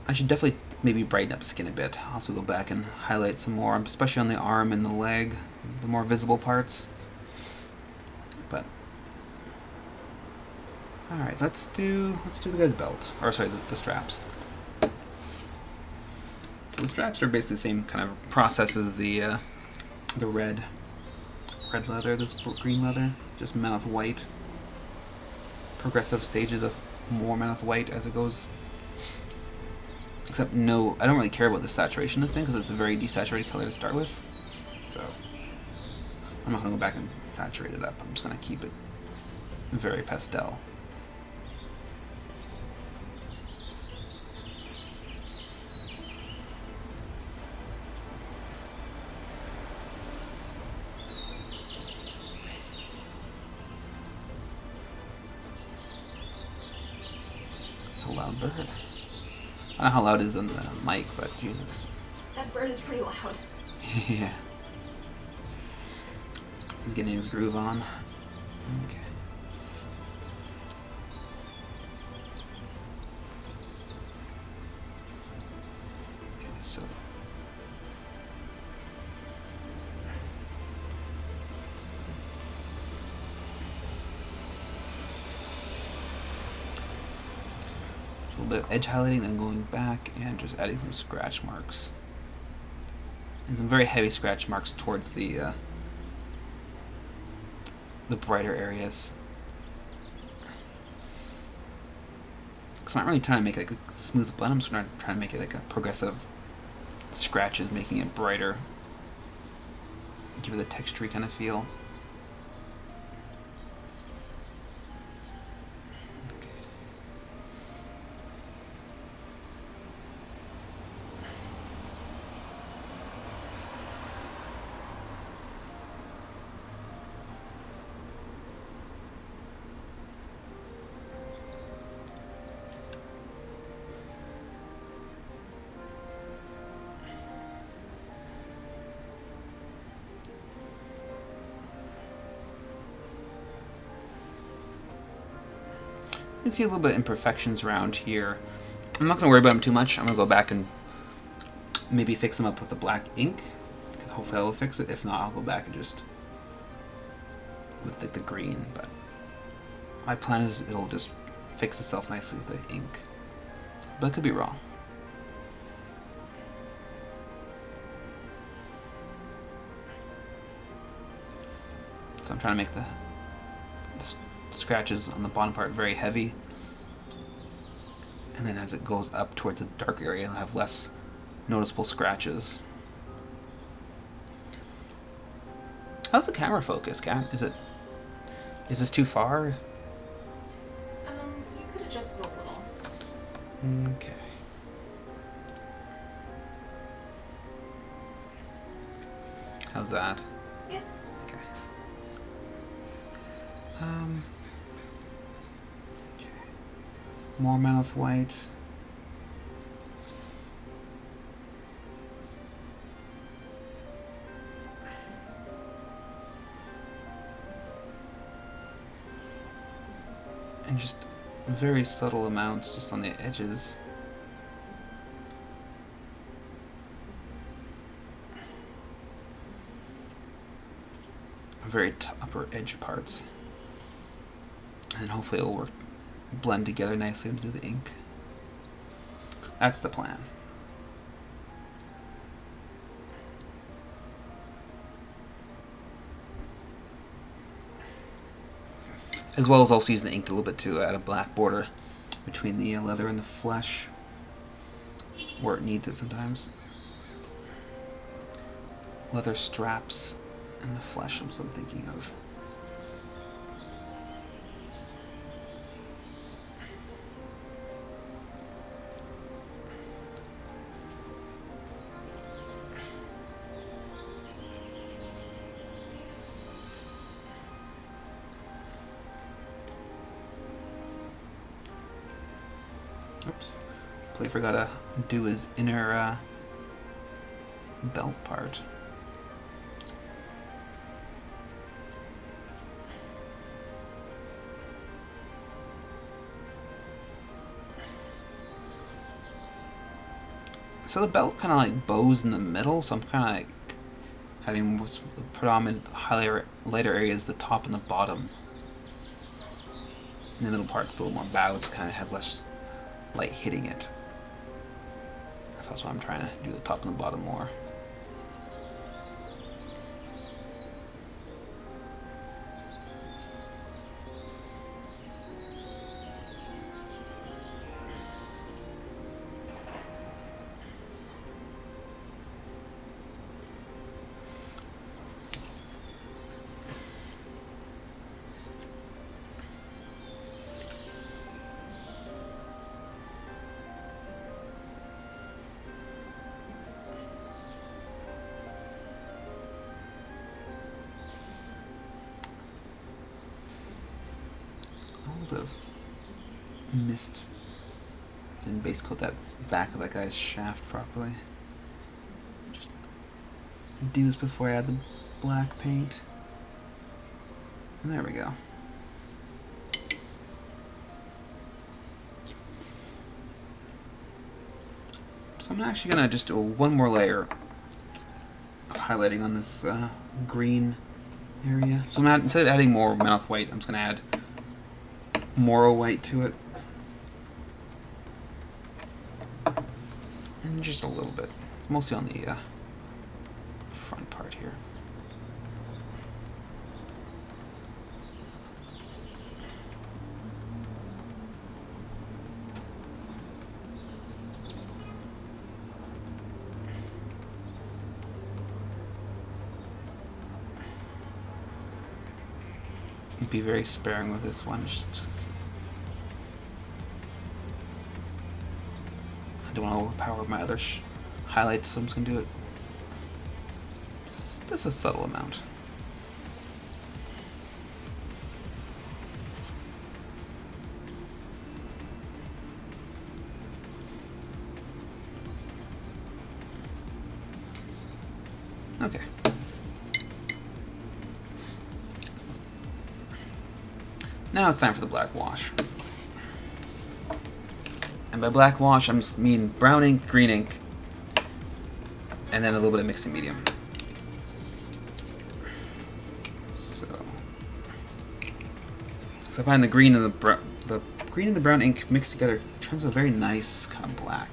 [SPEAKER 1] I should definitely maybe brighten up the skin a bit. I'll have to go back and highlight some more, especially on the arm and the leg, the more visible parts. But all right, let's do the guy's belt, or sorry, the straps. So the straps are basically the same kind of process as the red leather, this green leather, just Mammoth white. Progressive stages of more Mammoth white as it goes. Except no, I don't really care about the saturation of this thing because it's a very desaturated color to start with. So I'm not going to go back and saturate it up. I'm just going to keep it very pastel. It's a loud bird. I don't know how loud it is on the mic, but Jesus.
[SPEAKER 2] That bird is pretty loud.
[SPEAKER 1] Yeah. He's getting his groove on. Okay. Okay, so. A little bit of edge highlighting, then going back and just adding some scratch marks. And some very heavy scratch marks towards the brighter areas. Because I'm not really trying to make like a smooth blend, I'm just trying to make it like a progressive scratches, making it brighter. Give it a textury kind of feel. You can see a little bit of imperfections around here. I'm not going to worry about them too much. I'm going to go back and maybe fix them up with the black ink, because hopefully that'll fix it. If not, I'll go back and just with the green. But my plan is it'll just fix itself nicely with the ink. But I could be wrong. So I'm trying to make the scratches on the bottom part very heavy, and then as it goes up towards the dark area, it'll have less noticeable scratches. How's the camera focus, Kat? Is this too far?
[SPEAKER 2] You could adjust it a little.
[SPEAKER 1] Okay. How's that?
[SPEAKER 2] Yeah.
[SPEAKER 1] Okay. Okay. More Mammoth white. And just very subtle amounts just on the edges. Very upper edge parts. And hopefully it'll work, blend together nicely into the ink. That's the plan. As well as also use the ink a little bit to add a black border between the leather and the flesh, where it needs it sometimes. Leather straps and the flesh is what I'm thinking of. Oops. Completely forgot to do his inner belt part. So the belt kind of like bows in the middle, so I'm kind of like having the predominant lighter areas, the top and the bottom. And the middle part's a little more bowed, so it kind of has less light hitting it. So that's why I'm trying to do the top and the bottom more. A little bit of mist. Didn't base coat that back of that guy's shaft properly. Just do this before I add the black paint. And there we go. So I'm actually gonna just do one more layer of highlighting on this green area. So instead of adding more Mammoth white, I'm just gonna add Moro white to it. And just a little bit. Mostly on the front part here. Be very sparing with this one. Just I don't want to overpower my other highlights, so I'm just going to do it just a subtle amount. Okay. Now it's time for the black wash. And by black wash, I'm just mean brown ink, green ink, and then a little bit of mixing medium. So I find the green and the brown ink mixed together turns out a very nice kind of black.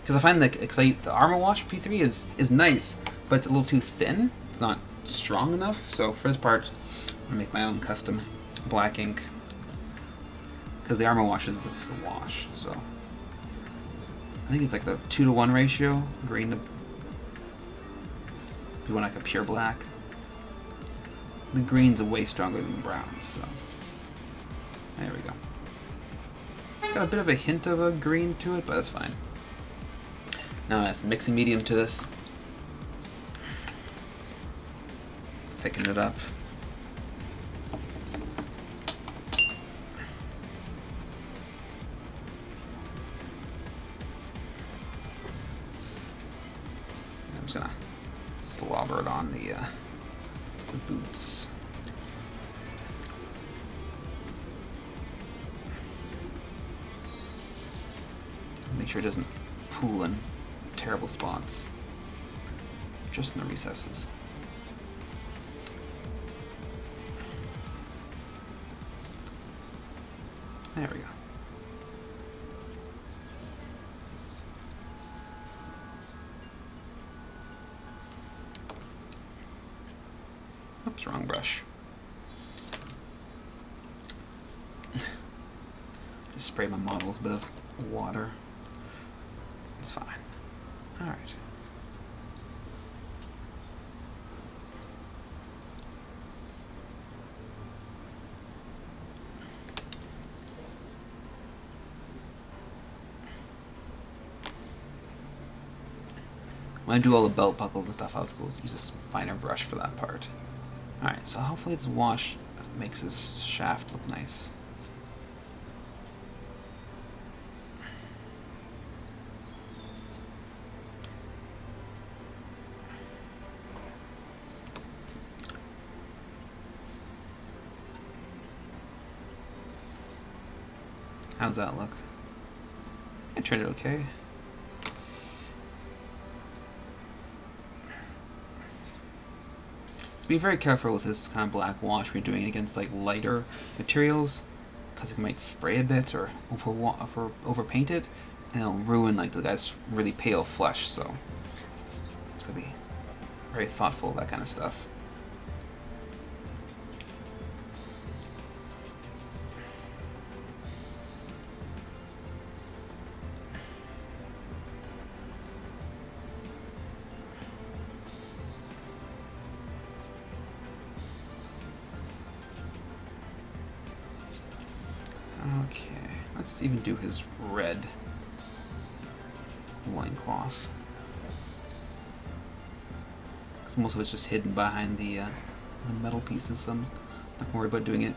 [SPEAKER 1] Because I find that the Armor Wash P3 is nice, but it's a little too thin. It's not strong enough. So for this part, I'm gonna make my own custom black ink, because the Armor Wash is the wash. So I think it's like the 2-to-1 ratio, green to, if you want like a pure black. The green's way stronger than the brown, so there we go. It's got a bit of a hint of a green to it, but that's fine. Now add some mixing medium to this. Thicken it up. I'm just gonna slobber it on the boots. Make sure it doesn't pool in terrible spots, just in the recesses. There we go. Oops, wrong brush. Just spray my model with a bit of water. It's fine. Alright. When I do all the belt buckles and stuff, I'll use a finer brush for that part. Alright, so hopefully this wash makes this shaft look nice. How's that look? I tried it okay. So be very careful with this kind of black wash when you're doing it against like lighter materials, because it might spray a bit or overpaint it, and it'll ruin like the guy's really pale flesh. So it's gonna be very thoughtful of that kind of stuff. Okay, let's even do his red loincloth. Because most of it's just hidden behind the metal pieces, so I'm not going to worry about doing it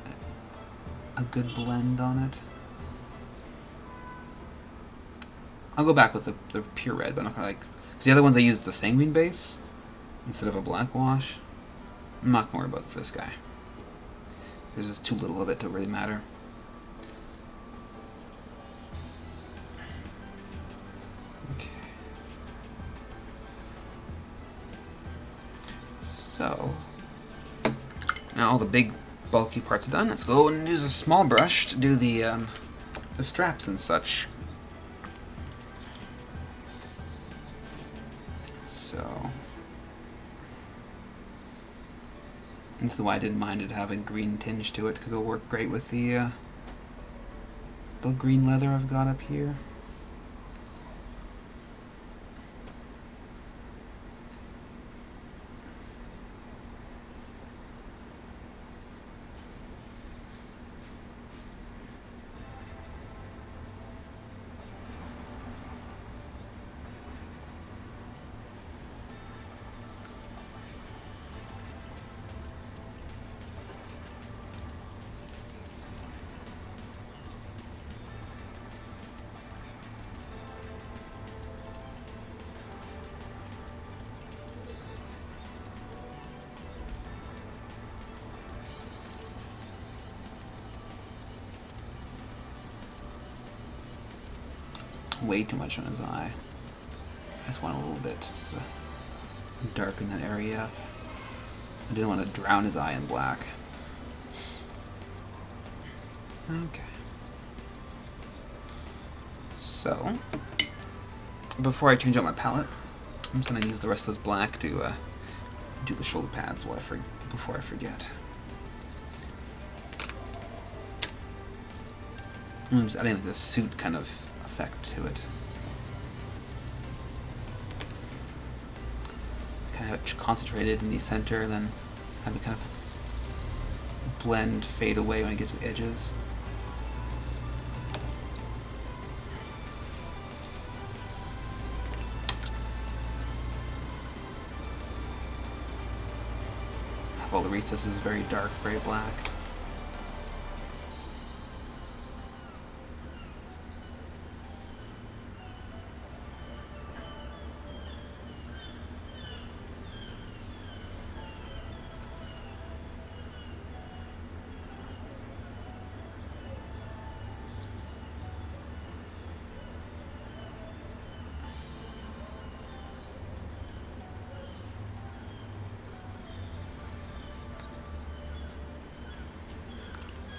[SPEAKER 1] a good blend on it. I'll go back with the pure red, but I'm not going to like... Because the other ones I used the sanguine base instead of a black wash. I'm not going to worry about it for this guy. There's just too little of it to really matter. So, now all the big bulky parts are done. Let's go and use a small brush to do the straps and such. So, this is why I didn't mind it having green tinge to it, because it'll work great with the green leather I've got up here. Way too much on his eye. I just want a little bit to darken that area up. I didn't want to drown his eye in black. Okay. So, before I change out my palette, I'm just going to use the rest of this black to do the shoulder pads before I forget. I'm just adding like this suit kind of effect to it. Kind of have it concentrated in the center, then have it kind of blend, fade away when it gets to the edges. Have all the recesses very dark, very black.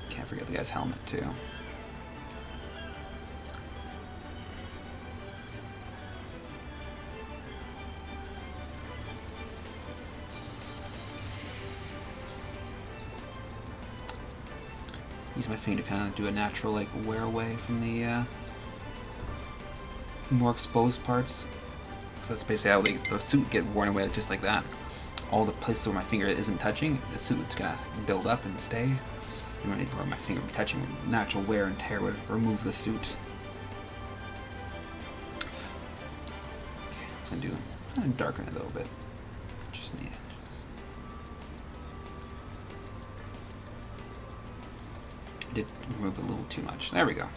[SPEAKER 1] Can't forget the guy's helmet, too. Use my finger to kind of do a natural, like, wear away from the more exposed parts. So that's basically how the suit get worn away, just like that. All the places where my finger isn't touching, the suit's gonna build up and stay. And where my finger would be touching, natural wear and tear would remove the suit. Okay, I'm gonna darken it a little bit, just in the edges. I did remove a little too much. There we go.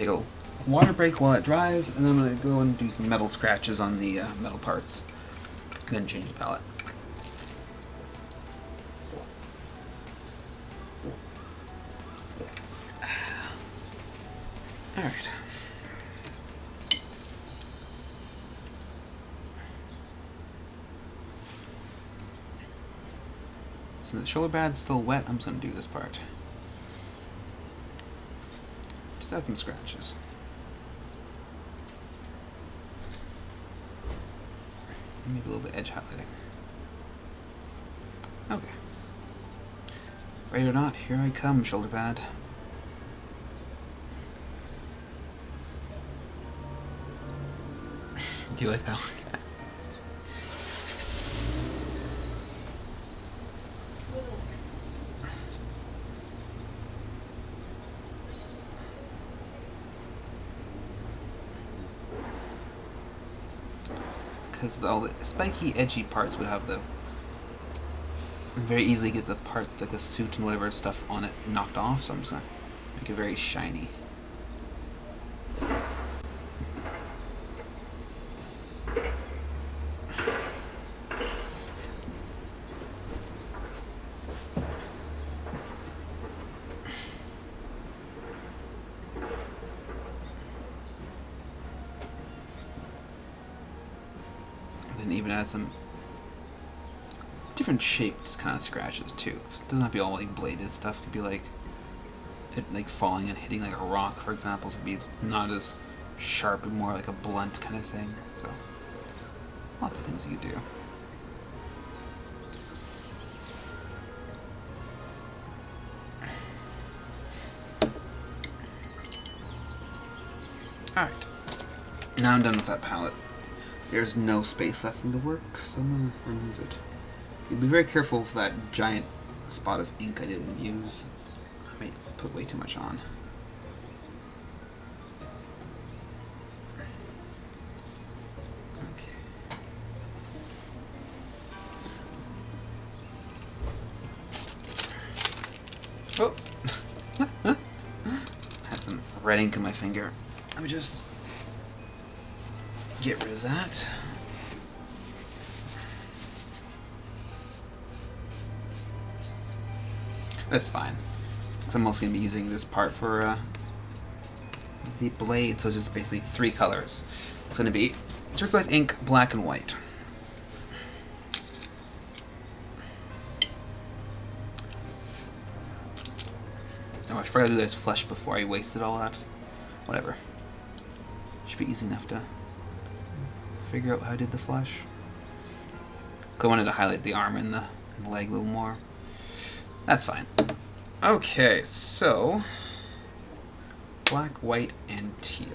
[SPEAKER 1] take a water break while it dries, and then I'm going to go and do some metal scratches on the metal parts. And then change the palette. Alright. So the shoulder pad's still wet, I'm just going to do this part. Just add some scratches. Maybe a little bit edge highlighting. Okay. Ready or not, here I come, shoulder pad. Do you like that one? Because all the spiky, edgy parts would have the very easily get the part, like the suit and whatever stuff on it, knocked off. So I'm just gonna make it very shiny. And even add some different shaped kind of scratches too. It doesn't have to be all like bladed stuff. It could be like it like falling and hitting like a rock, for example. So it'd be not as sharp and more like a blunt kind of thing. So lots of things you could do. Alright. Now I'm done with that palette. There's no space left in the work, so I'm going to remove it. Be very careful with that giant spot of ink I didn't use. I may put way too much on. Okay. Oh! Had some red ink in my finger. Let me just get rid of that. That's fine, because I'm mostly going to be using this part for the blade, so it's just basically 3 colors. It's going to be turquoise ink, black, and white. Oh, I forgot to do this flesh before I wasted all that. Whatever. Should be easy enough to figure out how I did the flesh. Because I wanted to highlight the arm and the leg a little more. That's fine. Okay, so black, white, and teal.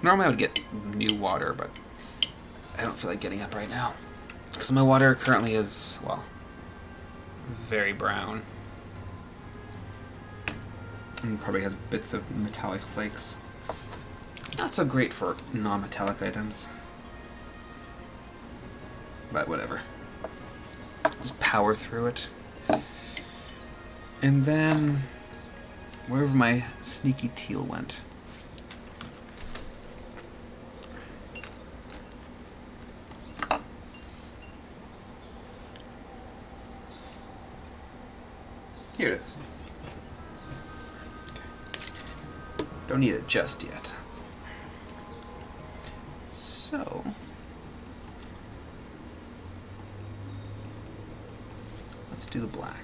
[SPEAKER 1] Normally I would get new water, but I don't feel like getting up right now. Because my water currently is, well, very brown. And probably has bits of metallic flakes. Not so great for non-metallic items. But whatever. Just power through it. And then, wherever my sneaky teal went. Here it is. Don't need it just yet. So, let's do the black.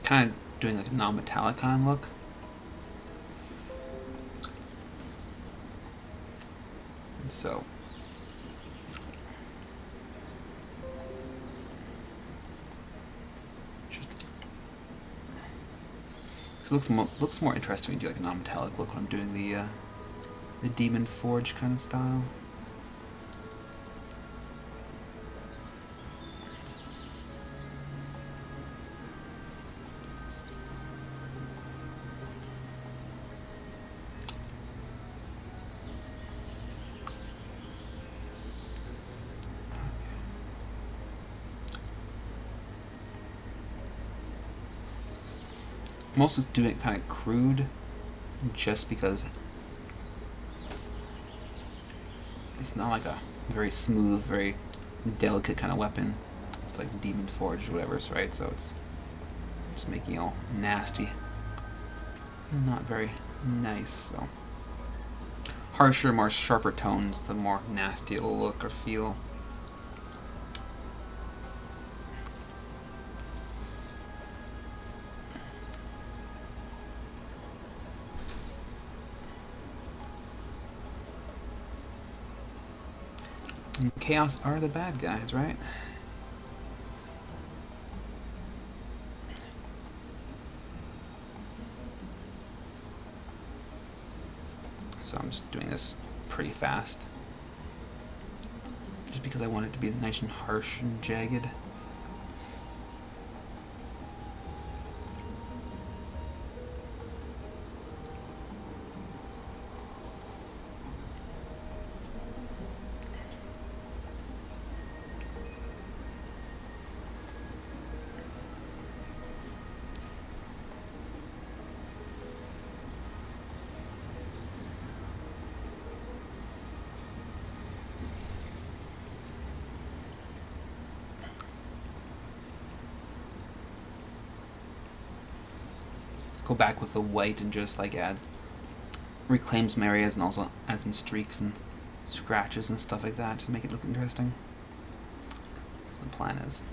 [SPEAKER 1] Kind of doing like a non-metallic kind of look. And so just it looks more interesting when you do like a non-metallic look when I'm doing the the Demon Forge kind of style. I'm also doing it kind of crude, just because it's not like a very smooth, very delicate kind of weapon. It's like the Demon Forge or whatever, right? So it's just making it all nasty. Not very nice, so. Harsher, more sharper tones, the more nasty it'll look or feel. And Chaos are the bad guys, right? So I'm just doing this pretty fast. Just because I want it to be nice and harsh and jagged. Go back with the white and just like reclaim some areas and also add some streaks and scratches and stuff like that just to make it look interesting. So the plan is.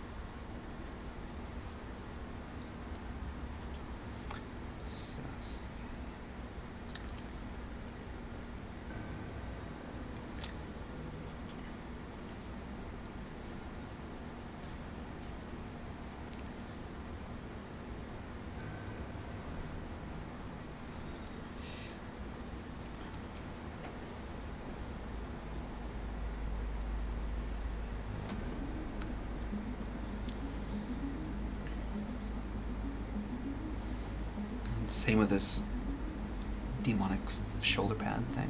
[SPEAKER 1] Same with this demonic shoulder pad thing.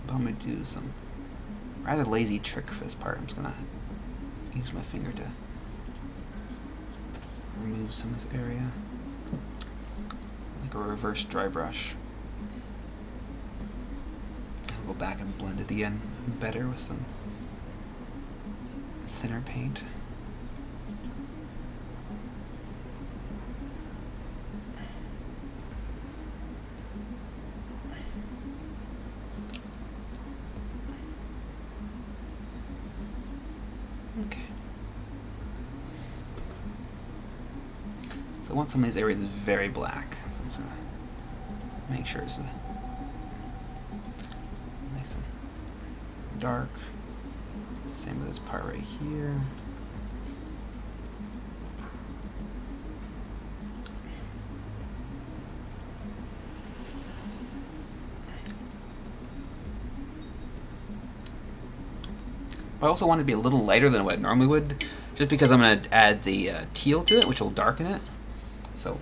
[SPEAKER 1] But I'm going to do some rather lazy trick for this part. I'm just going to use my finger to remove some of this area. Like a reverse dry brush. I'll go back and blend it again better with some thinner paint. Okay. So I want some of these areas very black, so I'm just gonna make sure it's nice and dark. Same with this part right here. But I also want it to be a little lighter than what it normally would, just because I'm going to add the teal to it, which will darken it. So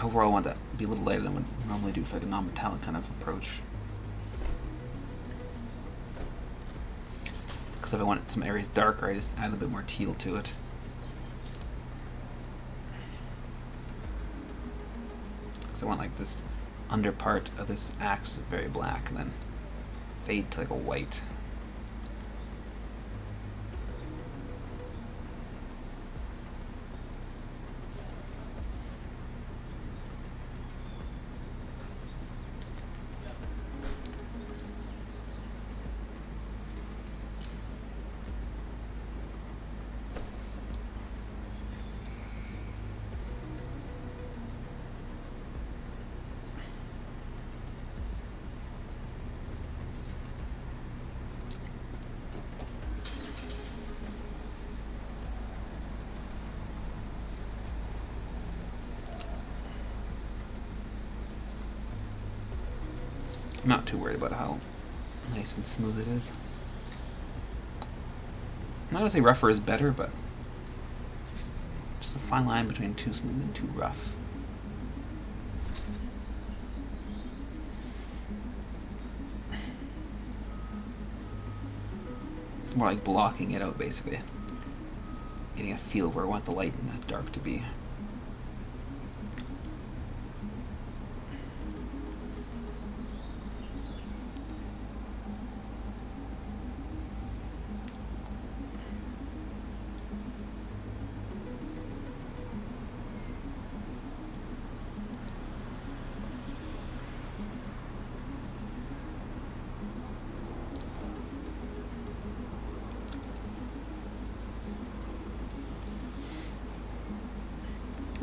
[SPEAKER 1] overall I want that to be a little lighter than what I normally do for like a non-metallic kind of approach. Because if I want some areas darker, I just add a bit more teal to it. Because I want like this under part of this axe very black and then fade to like a white. I'm not too worried about how nice and smooth it is. I'm not gonna say rougher is better, but just a fine line between too smooth and too rough. It's more like blocking it out, basically. Getting a feel of where I want the light and the dark to be.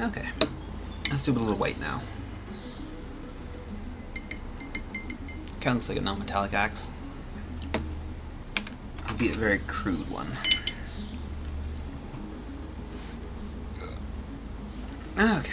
[SPEAKER 1] Okay, let's do a little white now. Kind of looks like a non-metallic axe. I'll be a very crude one. Okay.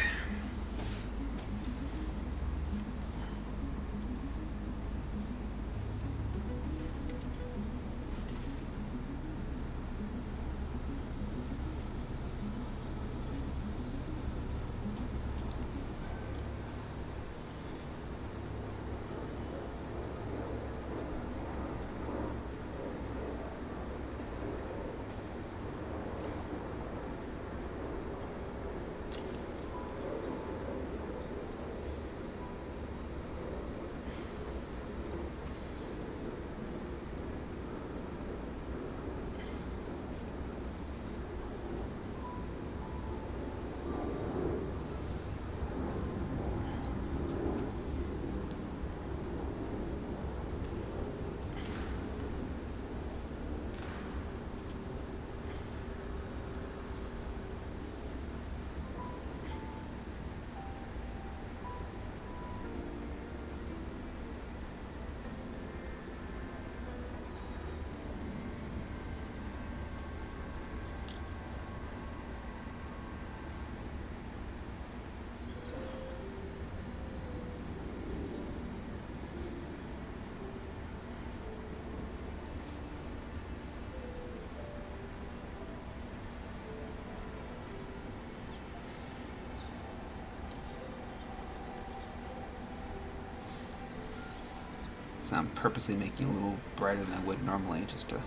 [SPEAKER 1] So I'm purposely making it a little brighter than I would normally, just to,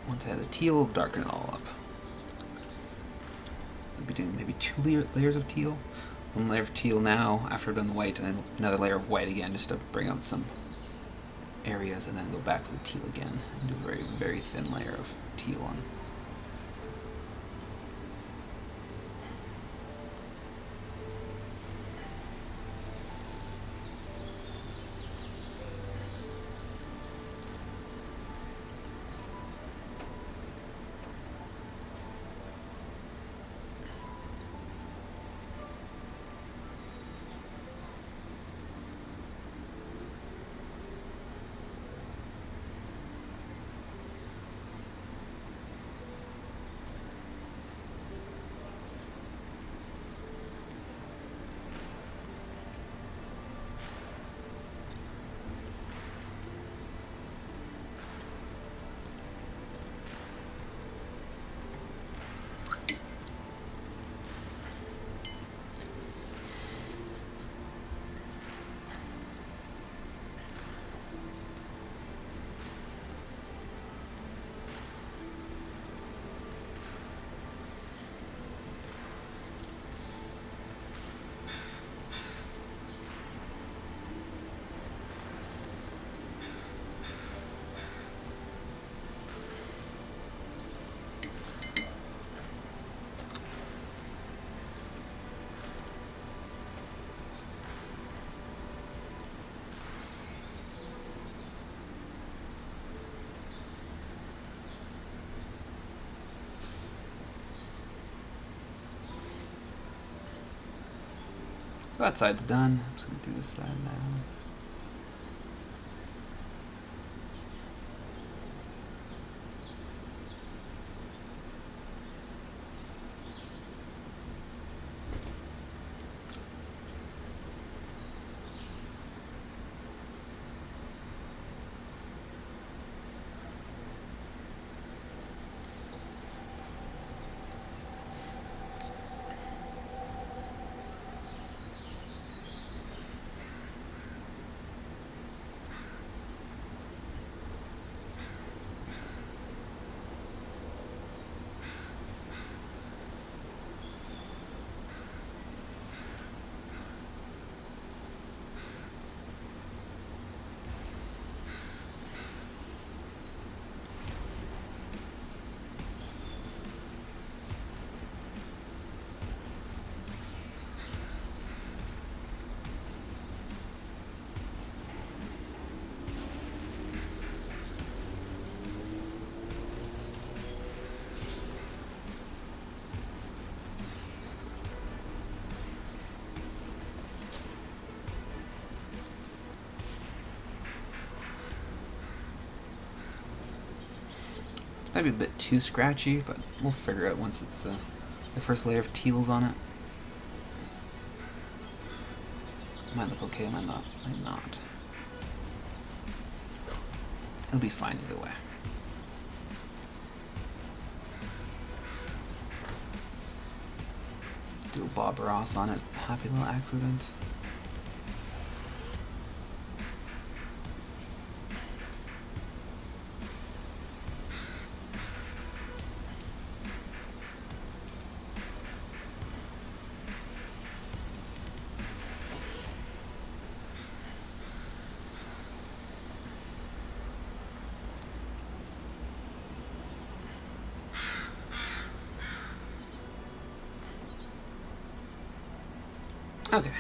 [SPEAKER 1] once I have the teal, darken it all up. I'll be doing maybe 2 layers of teal. 1 layer of teal now, after I've done the white, and then another layer of white again, just to bring out some areas, and then go back with the teal again, and do a very, very thin layer of teal on. So that side's done. I'm just going to do this side now. Might be a bit too scratchy, but we'll figure it out once it's the first layer of teals on it. Might look okay, might not. Might not. It'll be fine either way. Do a Bob Ross on it. Happy little accident. Okay.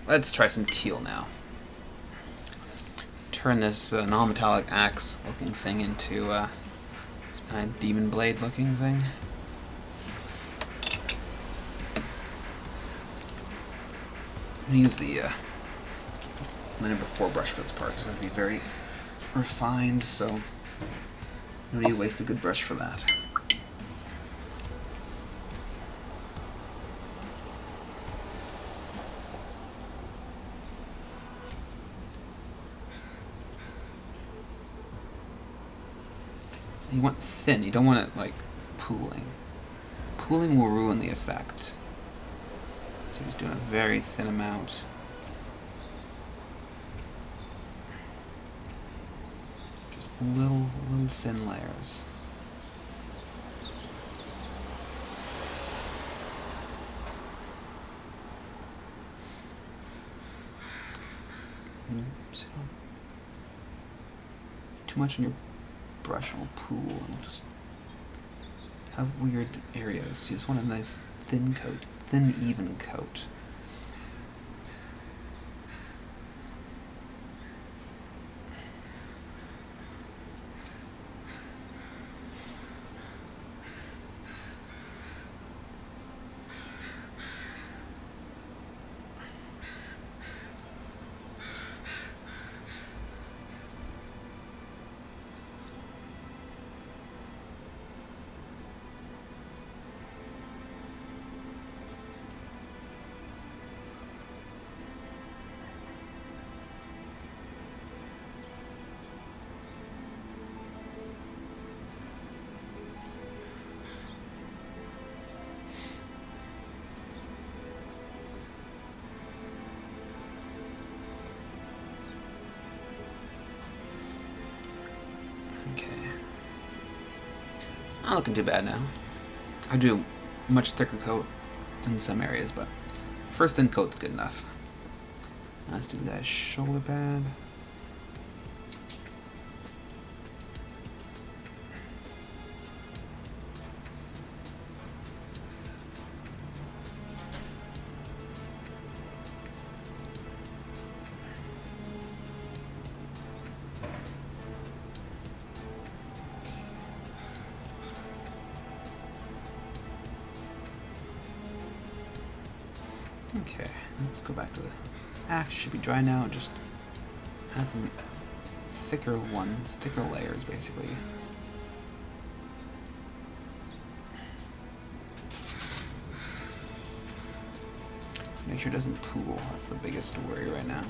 [SPEAKER 1] Let's try some teal now. Turn this non-metallic axe-looking thing into this kind of demon blade-looking thing. I'm gonna use my number 4 brush for this part because that'll be very refined. So no need to waste a good brush for that. You want thin, you don't want it like pooling. Pooling will ruin the effect. So just doing a very thin amount. Just little thin layers. So, too much on your brush will pool and just have weird areas. You just want a nice thin coat, thin even coat. Not looking too bad now. I do a much thicker coat in some areas, but first thin coat's good enough. Let's do the guy's shoulder pad. Okay, let's go back to the axe. Should be dry now. Just add some thicker ones, thicker layers, basically. Make sure it doesn't pool. That's the biggest worry right now.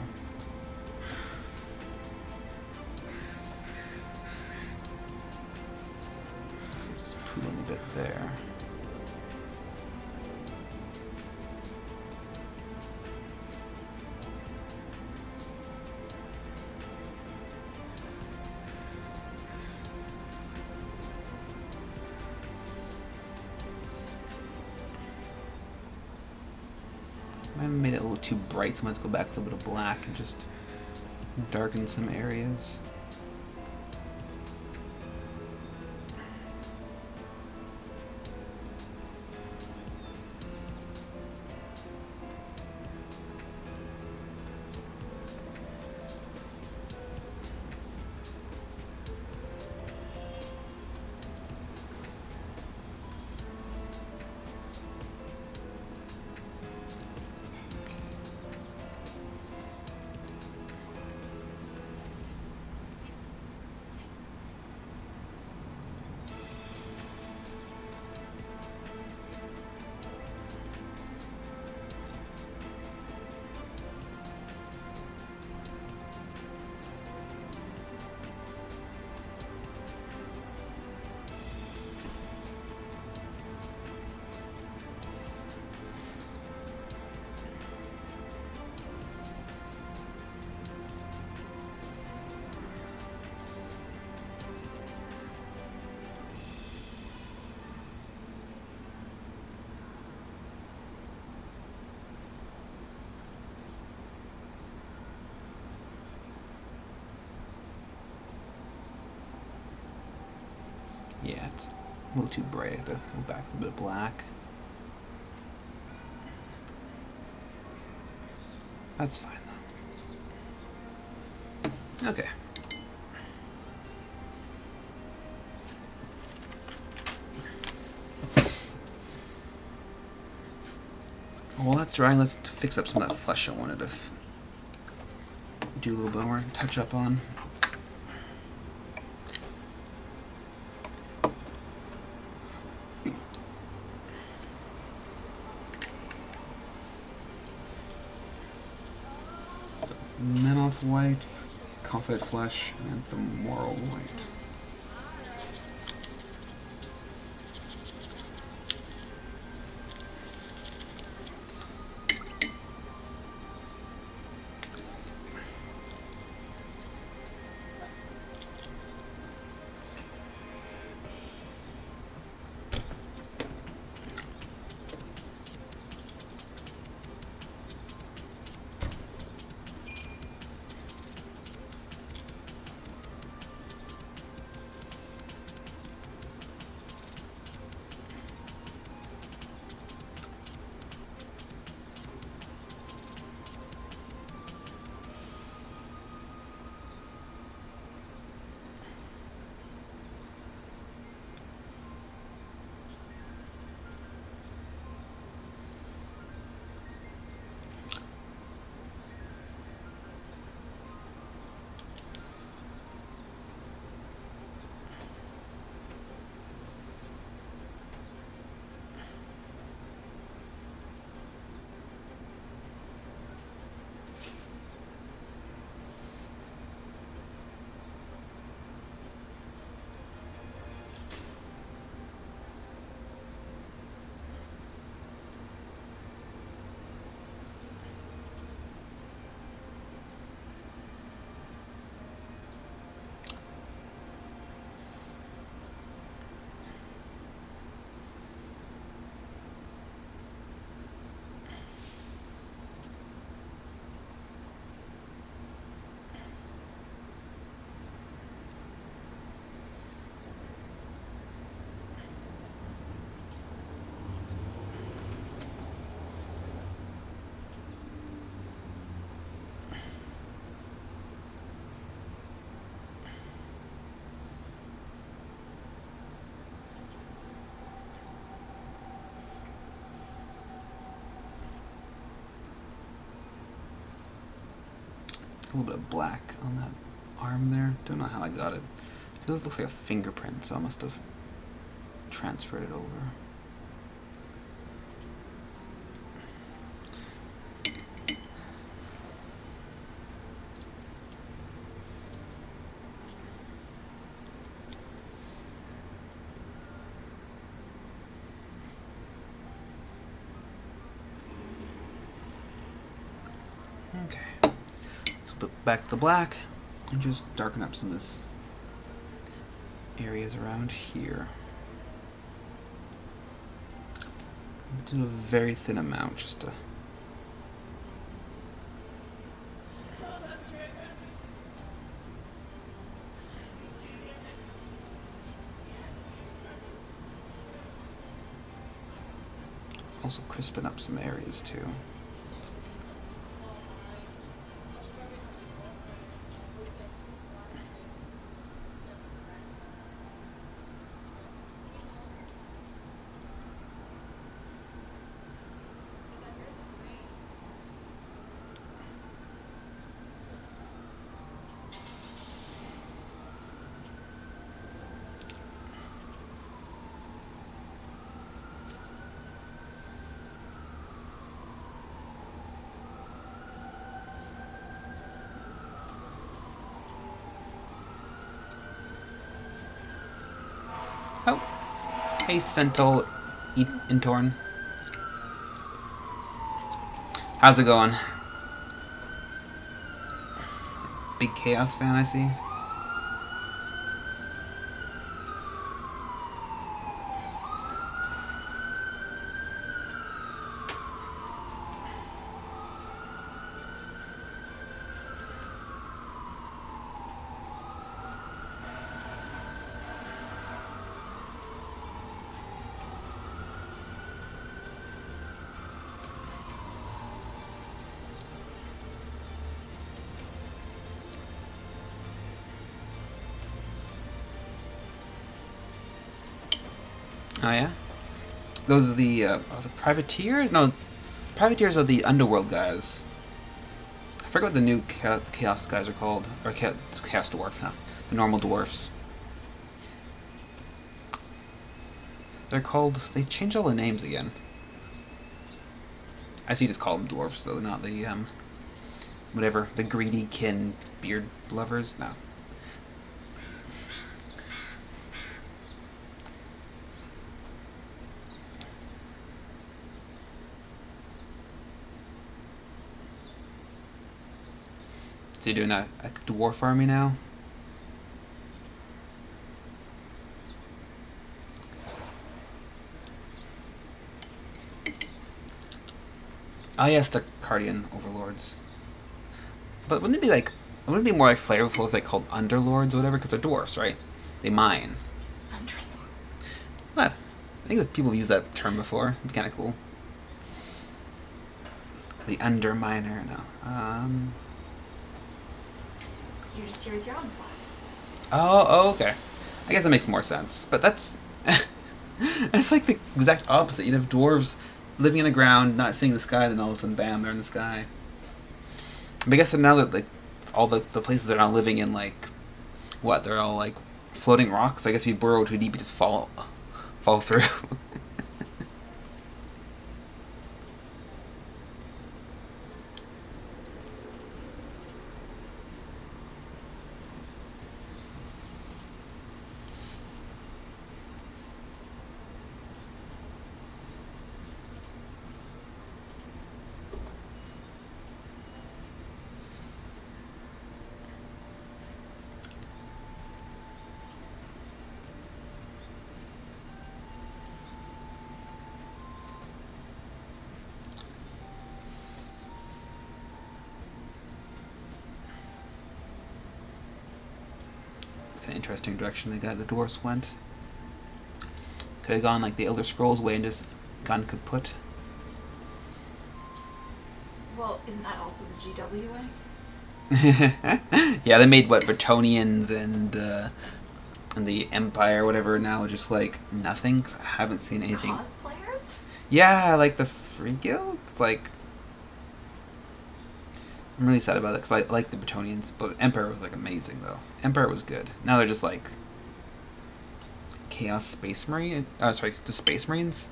[SPEAKER 1] So it's pooling a bit there. I made it a little too bright, so let's go back to a bit of black and just darken some areas. Yeah, it's a little too bright. I have to go back a bit of black. That's fine though. Okay. While that's drying, let's fix up some of that flesh I wanted to do a little bit more touch up on. So, Menoth white, calcite flesh, and then some moral white. A little bit of black on that arm there. Don't know how I got it. It looks like a fingerprint, so I must have transferred it over. Okay. Let's put back the black and just darken up some of this areas around here. Do a very thin amount just to also crispen up some areas too. Oh, hey Sentinel Intorn. How's it going? Big Chaos fan, I see. Oh yeah? Those are the privateers? No, privateers are the underworld guys. I forget what the new chaos guys are called. Or chaos dwarf, huh? The normal dwarfs. They're called... They changed all the names again. I see you just call them dwarfs, though, not the, whatever. The greedy kin beard lovers? No. So you're doing a dwarf army now? Oh yes, the Cardian overlords. But wouldn't it be like... Wouldn't it be more like flavorful if they called underlords or whatever? Because they're dwarfs, right? They mine.
[SPEAKER 2] Underlords.
[SPEAKER 1] What? I think that people have used that term before. It'd be kind of cool. The underminer, no.
[SPEAKER 2] You're just here with your own fluff.
[SPEAKER 1] Oh, okay. I guess that makes more sense. But that's... that's like the exact opposite. You'd have dwarves living in the ground, not seeing the sky, then all of a sudden, bam, they're in the sky. But I guess that now that, like, all the places are now living in, like... What? They're all, like, floating rocks? So I guess if you burrow too deep, you just fall through. Kind of interesting direction the dwarves went. Could have gone like the Elder Scrolls way and just gone kaput.
[SPEAKER 2] Well, isn't that also the GW way?
[SPEAKER 1] Yeah, they made what Bretonians and the Empire, whatever. Now just like nothing. 'Cause I haven't seen anything.
[SPEAKER 2] Cosplayers?
[SPEAKER 1] Yeah, like the Free Guilds. Like, I'm really sad about it because I like the Bretonians, but Empire was like amazing though. Empire was good. Now they're just like Chaos Space Marine. Oh, sorry, just Space Marines.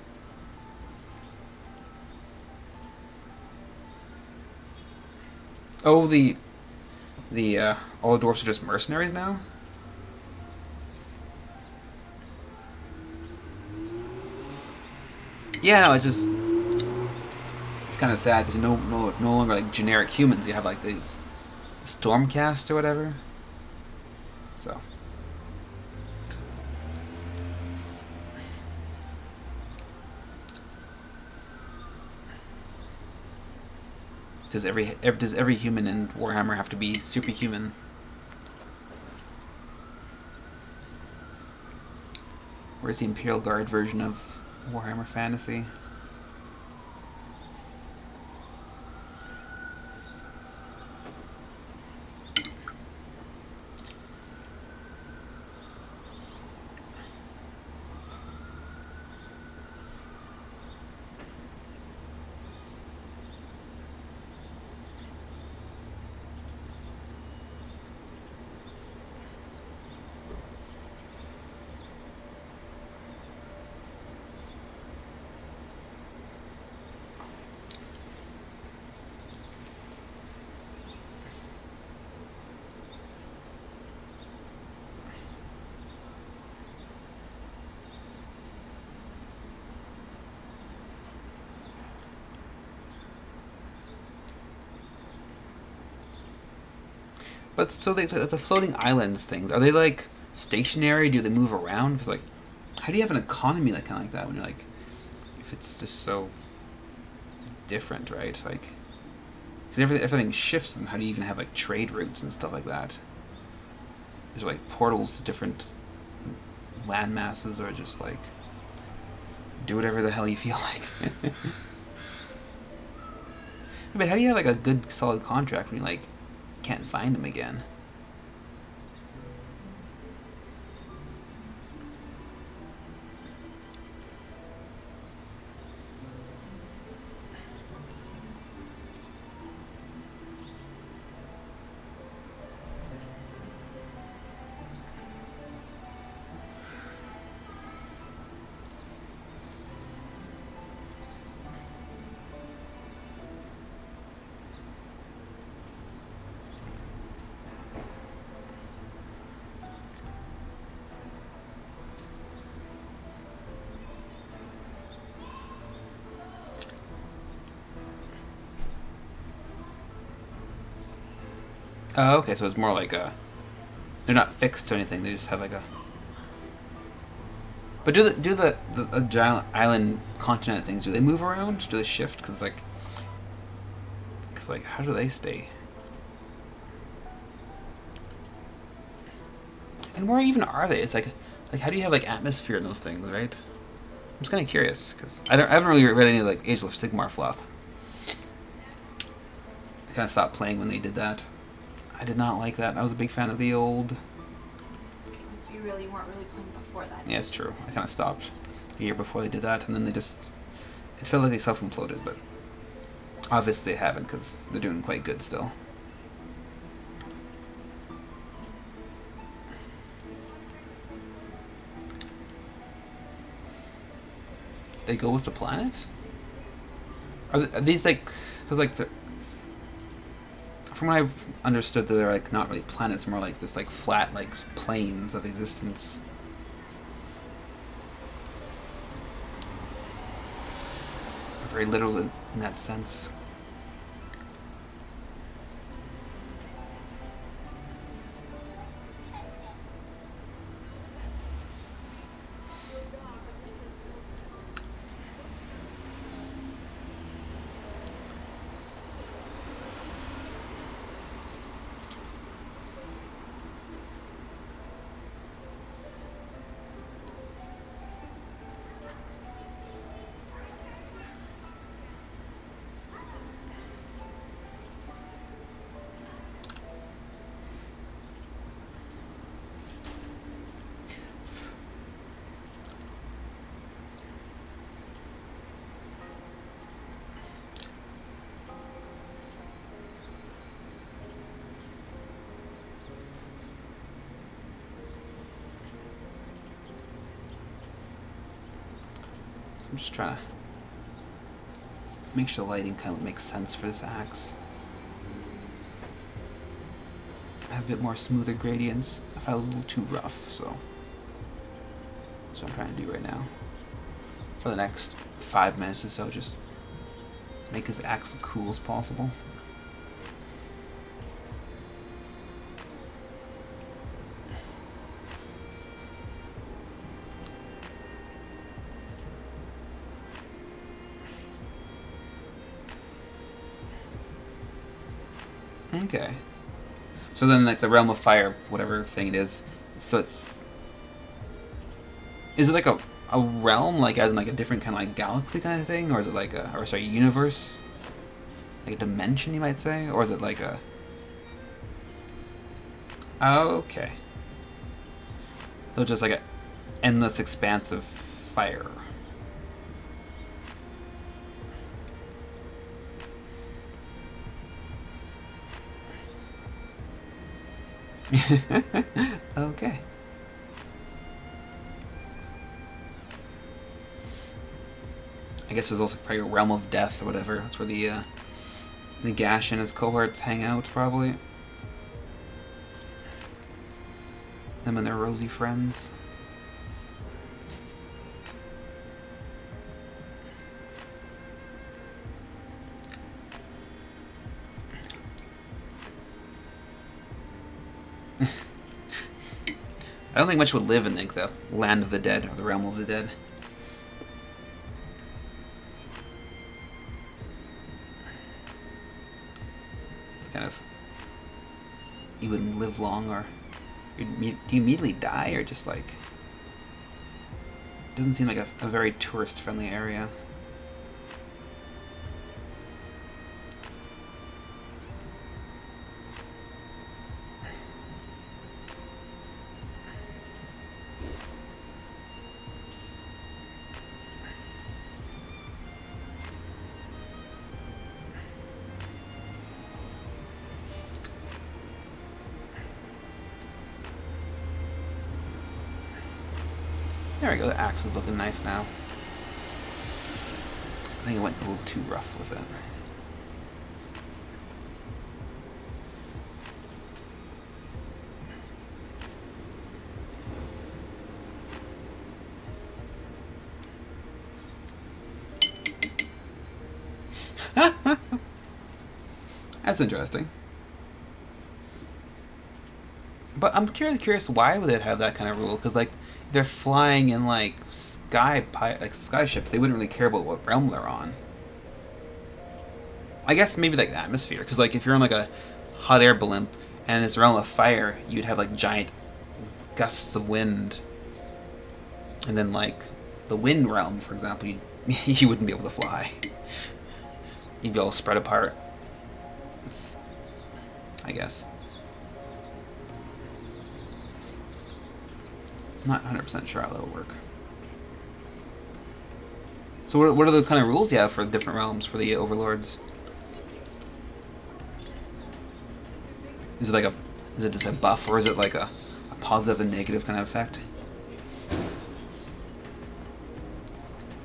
[SPEAKER 1] Oh, all the dwarfs are just mercenaries now. Yeah, no, it's kind of sad because no longer like generic humans. You have like these Stormcast or whatever. So. Does every human in Warhammer have to be superhuman? Where's the Imperial Guard version of Warhammer Fantasy? But so the floating islands things, are they like stationary? Do they move around? Because like, how do you have an economy like kind of like that when you're like, if it's just so different, right? Like, because everything shifts, and how do you even have like trade routes and stuff like that? Is there like portals to different land masses, or just like do whatever the hell you feel like? But how do you have like a good solid contract when you like can't find them again? Oh, okay, so it's more like a... They're not fixed to anything, they just have like a... But do the giant island continent things, do they move around? Do they shift? Because like, how do they stay? And where even are they? It's like how do you have like atmosphere in those things, right? I'm just kind of curious because I haven't really read any like Age of Sigmar fluff. I kind of stopped playing when they did that. I did not like that. I was a big fan of the old.
[SPEAKER 2] So you really weren't really playing before that.
[SPEAKER 1] Yeah, it's true. I kind of stopped a year before they did that, and then they just... It felt like they self-imploded, but obviously they haven't because they're doing quite good still. They go with the planet? Are these like... Because like... From what I've understood, they're like not really planets, more like just like flat like planes of existence. Very literal in that sense. I'm just trying to make sure the lighting kind of makes sense for this axe. I have a bit more smoother gradients. If I was a little too rough, so that's what I'm trying to do right now. For the next 5 minutes or so, just make this axe as cool as possible. Okay. So then, like, the Realm of Fire, whatever thing it is, so it's... Is it like a realm, like, as in, like, a different kind of, like, galaxy kind of thing? Or is it like a... Or, sorry, universe? Like a dimension, you might say? Or is it like a... Okay. So just like an endless expanse of fire. Okay. I guess there's also probably a realm of death or whatever. That's where the Gash and his cohorts hang out, probably. Them and their rosy friends. I don't think much would live in like the land of the dead or the realm of the dead. It's kind of... You wouldn't live long, or do you immediately die, or just like... It doesn't seem like a very tourist-friendly area. There we go, the axe is looking nice now. I think it went a little too rough with it. That's interesting. But I'm curious why would it have that kind of rule? Because like if they're flying in like sky ships, they wouldn't really care about what realm they're on. I guess maybe like the atmosphere, because like if you're on like a hot air blimp and it's a realm of fire, you'd have like giant gusts of wind, and then like the wind realm, for example, you wouldn't be able to fly. You'd be all spread apart, I guess. I'm not 100% sure how that would work. So what are the kind of rules you have for different realms for the overlords? Is it just a buff, or is it like a positive and negative kind of effect?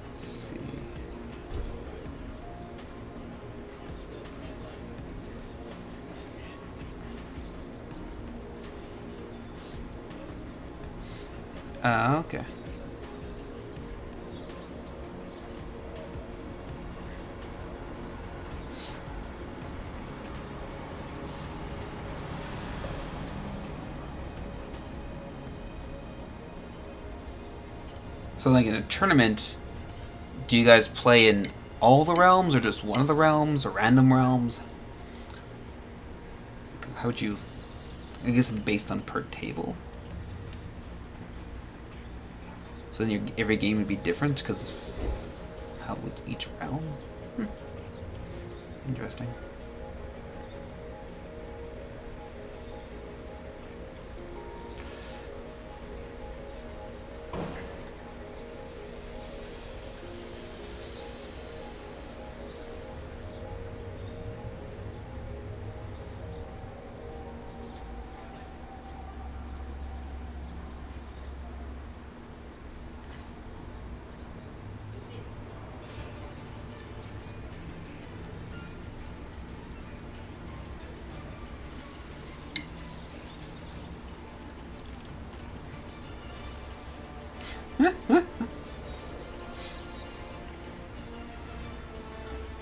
[SPEAKER 1] Let's see. Okay. So, like in a tournament, do you guys play in all the realms, or just one of the realms, or random realms? How would you? I guess it's based on per table. So then every game would be different because how would each realm? Interesting.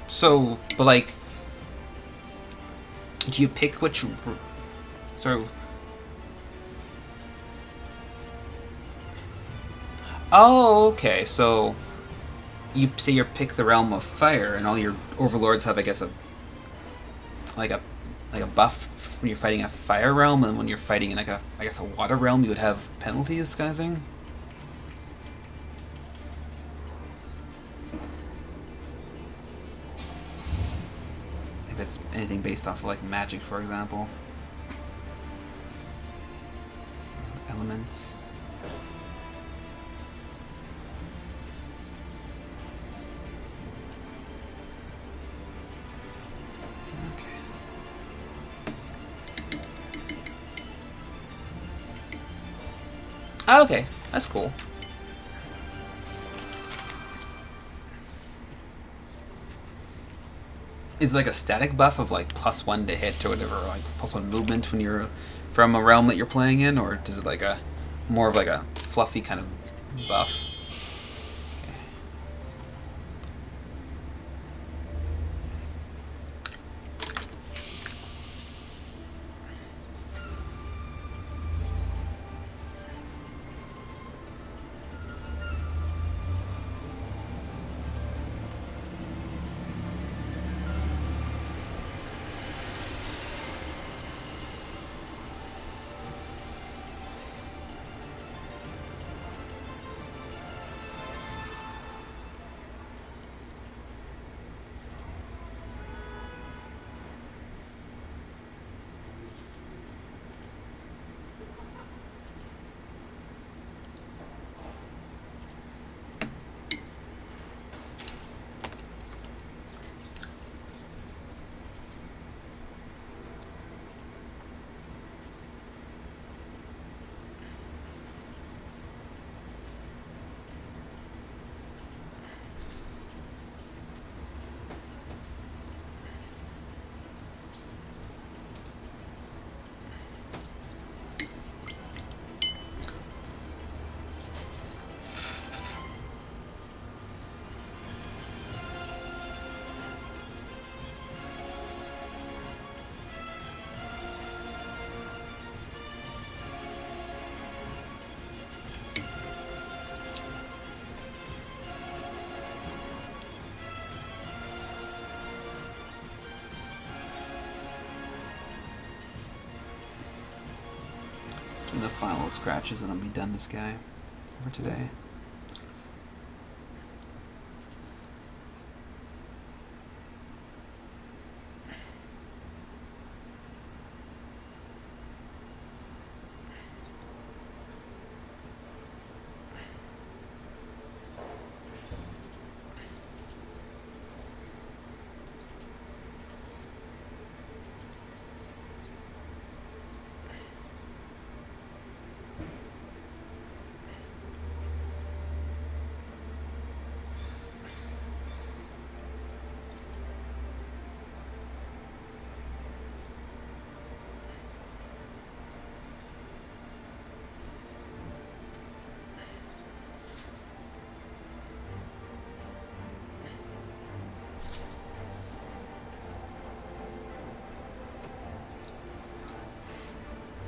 [SPEAKER 1] So, but like, do you pick which? So, oh, okay. So you say you pick the realm of fire, and all your overlords have, I guess, like a like a buff when you're fighting a fire realm, and when you're fighting in like I guess a water realm, you would have penalties, kind of thing. If it's anything based off of like magic, for example. Elements. Oh, okay, that's cool. Is it like a static buff of like +1 to hit or whatever, or like +1 movement when you're from a realm that you're playing in, or does it like a more of like a fluffy kind of buff? the final scratches and I'll be done this guy for today.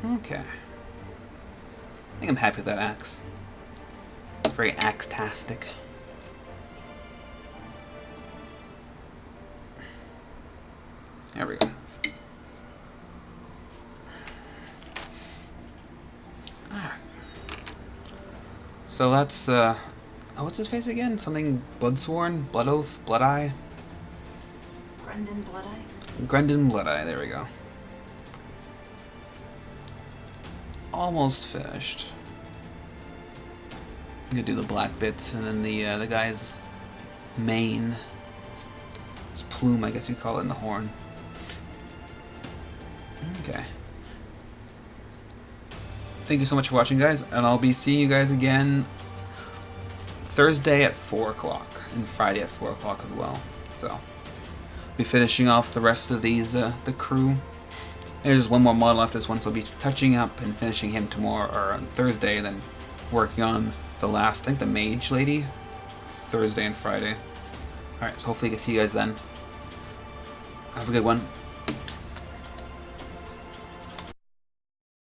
[SPEAKER 1] Okay. I think I'm happy with that axe. Very axe-tastic. There we go. Ah. So that's, oh, what's his face again? Something Bloodsworn? Blood Oath? Blood Eye?
[SPEAKER 2] Grundann Bloodeye.
[SPEAKER 1] Grundann Blood Eye, there we go. Almost finished. I'm gonna do the black bits and then the guy's mane, his plume, I guess you'd call it, in the horn. Okay. Thank you so much for watching, guys, and I'll be seeing you guys again Thursday at 4 o'clock and Friday at 4 o'clock as well. So, I'll be finishing off the rest of these, the crew. There's one more model after this one, so I'll be touching up and finishing him tomorrow, or on Thursday, and then working on the last, I think the mage lady, Thursday and Friday. Alright, so hopefully I can see you guys then. Have a good one.